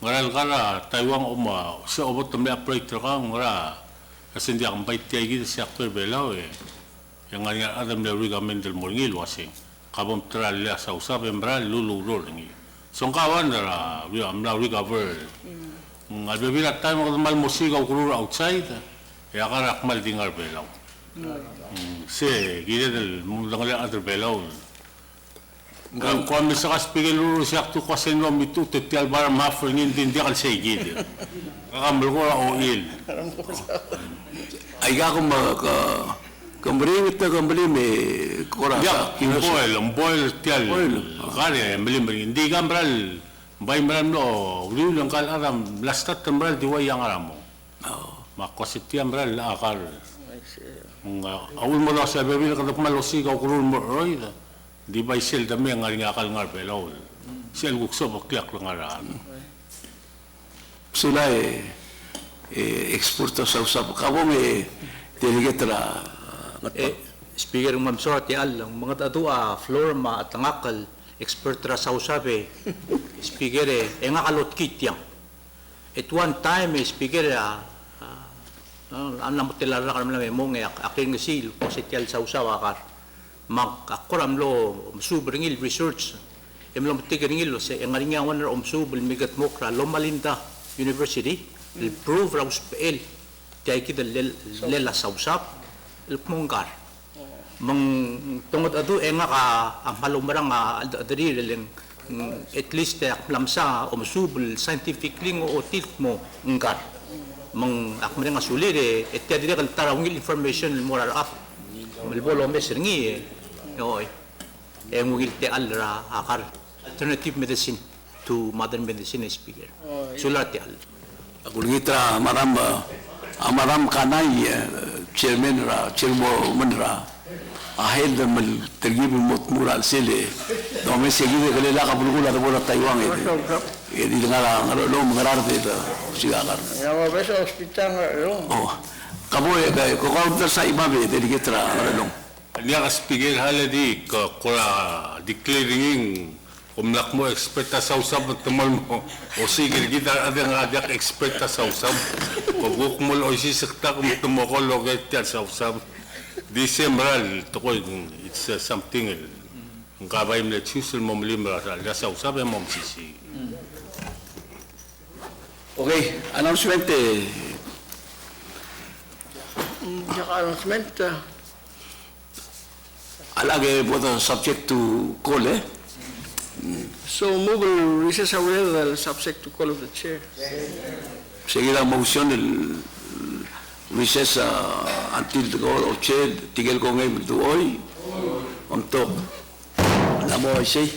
Ngaral kara Taiwan oma se obot temle apply terang ngara. Kasen dia kampai tiai gitu sektor belau Yang nganya adam le rigamen del morngil wasi. Kabom tral le sausa bembral lulu rolingi. Songkawan dara wi amla recover. Ngal bebila time mal musika ukur outside. Ya kara akmal tingal belau. Se gire del mundo ngale other below Quand sa kaspigil lulu siya tu kasen lo mitu tetial bar mafur ngin dia kal say gide kakambal ko o il
ay ga ko kambri mit kambri me kora
ya boil tial kare melim hindi gambral bay maram no ulang kal aram lastat tambral diwa yang aramo makositiam bral akar awul mo daw sa bebila kada malosi ka kurun mo roida di ba sel dami ang nga akal ngar belol sel gukso bakyak lang aran
sila exporta sa usap kabo me delegatra
speaker ng mamsora ti al mga tatua florma at ngakal expertra sa usabe speaker nga kalot kityang at one time speaker ang namutilar na kami namin mong aking sil positial sa usawa kar mag-akuram lo subringil research lo matigaringil lo sa ngaringawan na subul migat mokra lo malinda university il prove raus PL tiay kita lela sa usap il mongkar mang tungod adu nga ka ang halumarang adari at least lamsa subul scientifically o tilt mo ngkar mang akmere nga sulir etya dire kal tarawngil information moral up malbolo mesir ngi oy ngil te alra akar alternative medicine to modern medicine speaker sulat te al
agulgitra amaram kanai chairman ra chairmo manra ahel mal tergib mural sele do me seguide gele la kabulgula de bola Taiwan di ngara lo ngarar de sigagar
ya wa beso hospital lo
kabo ko ko sa ibabe delegatra lo
Dia kaspigil haladi ka kula declaring umlak mo eksperta sa usab temal mo o sige kita ada nga expert sa usab Paguk mo lo isisikta kung tumoko loget yan sa usap. December, it's something ang kabay mo chusul mo mlimra sa usap mo sisi.
Okay, announcement
announcement,
alage both subject to call
so move and recess away subject to call of the chair.
Seguir la moción del recess until the call of chair tigel con el hoy on top la mo ay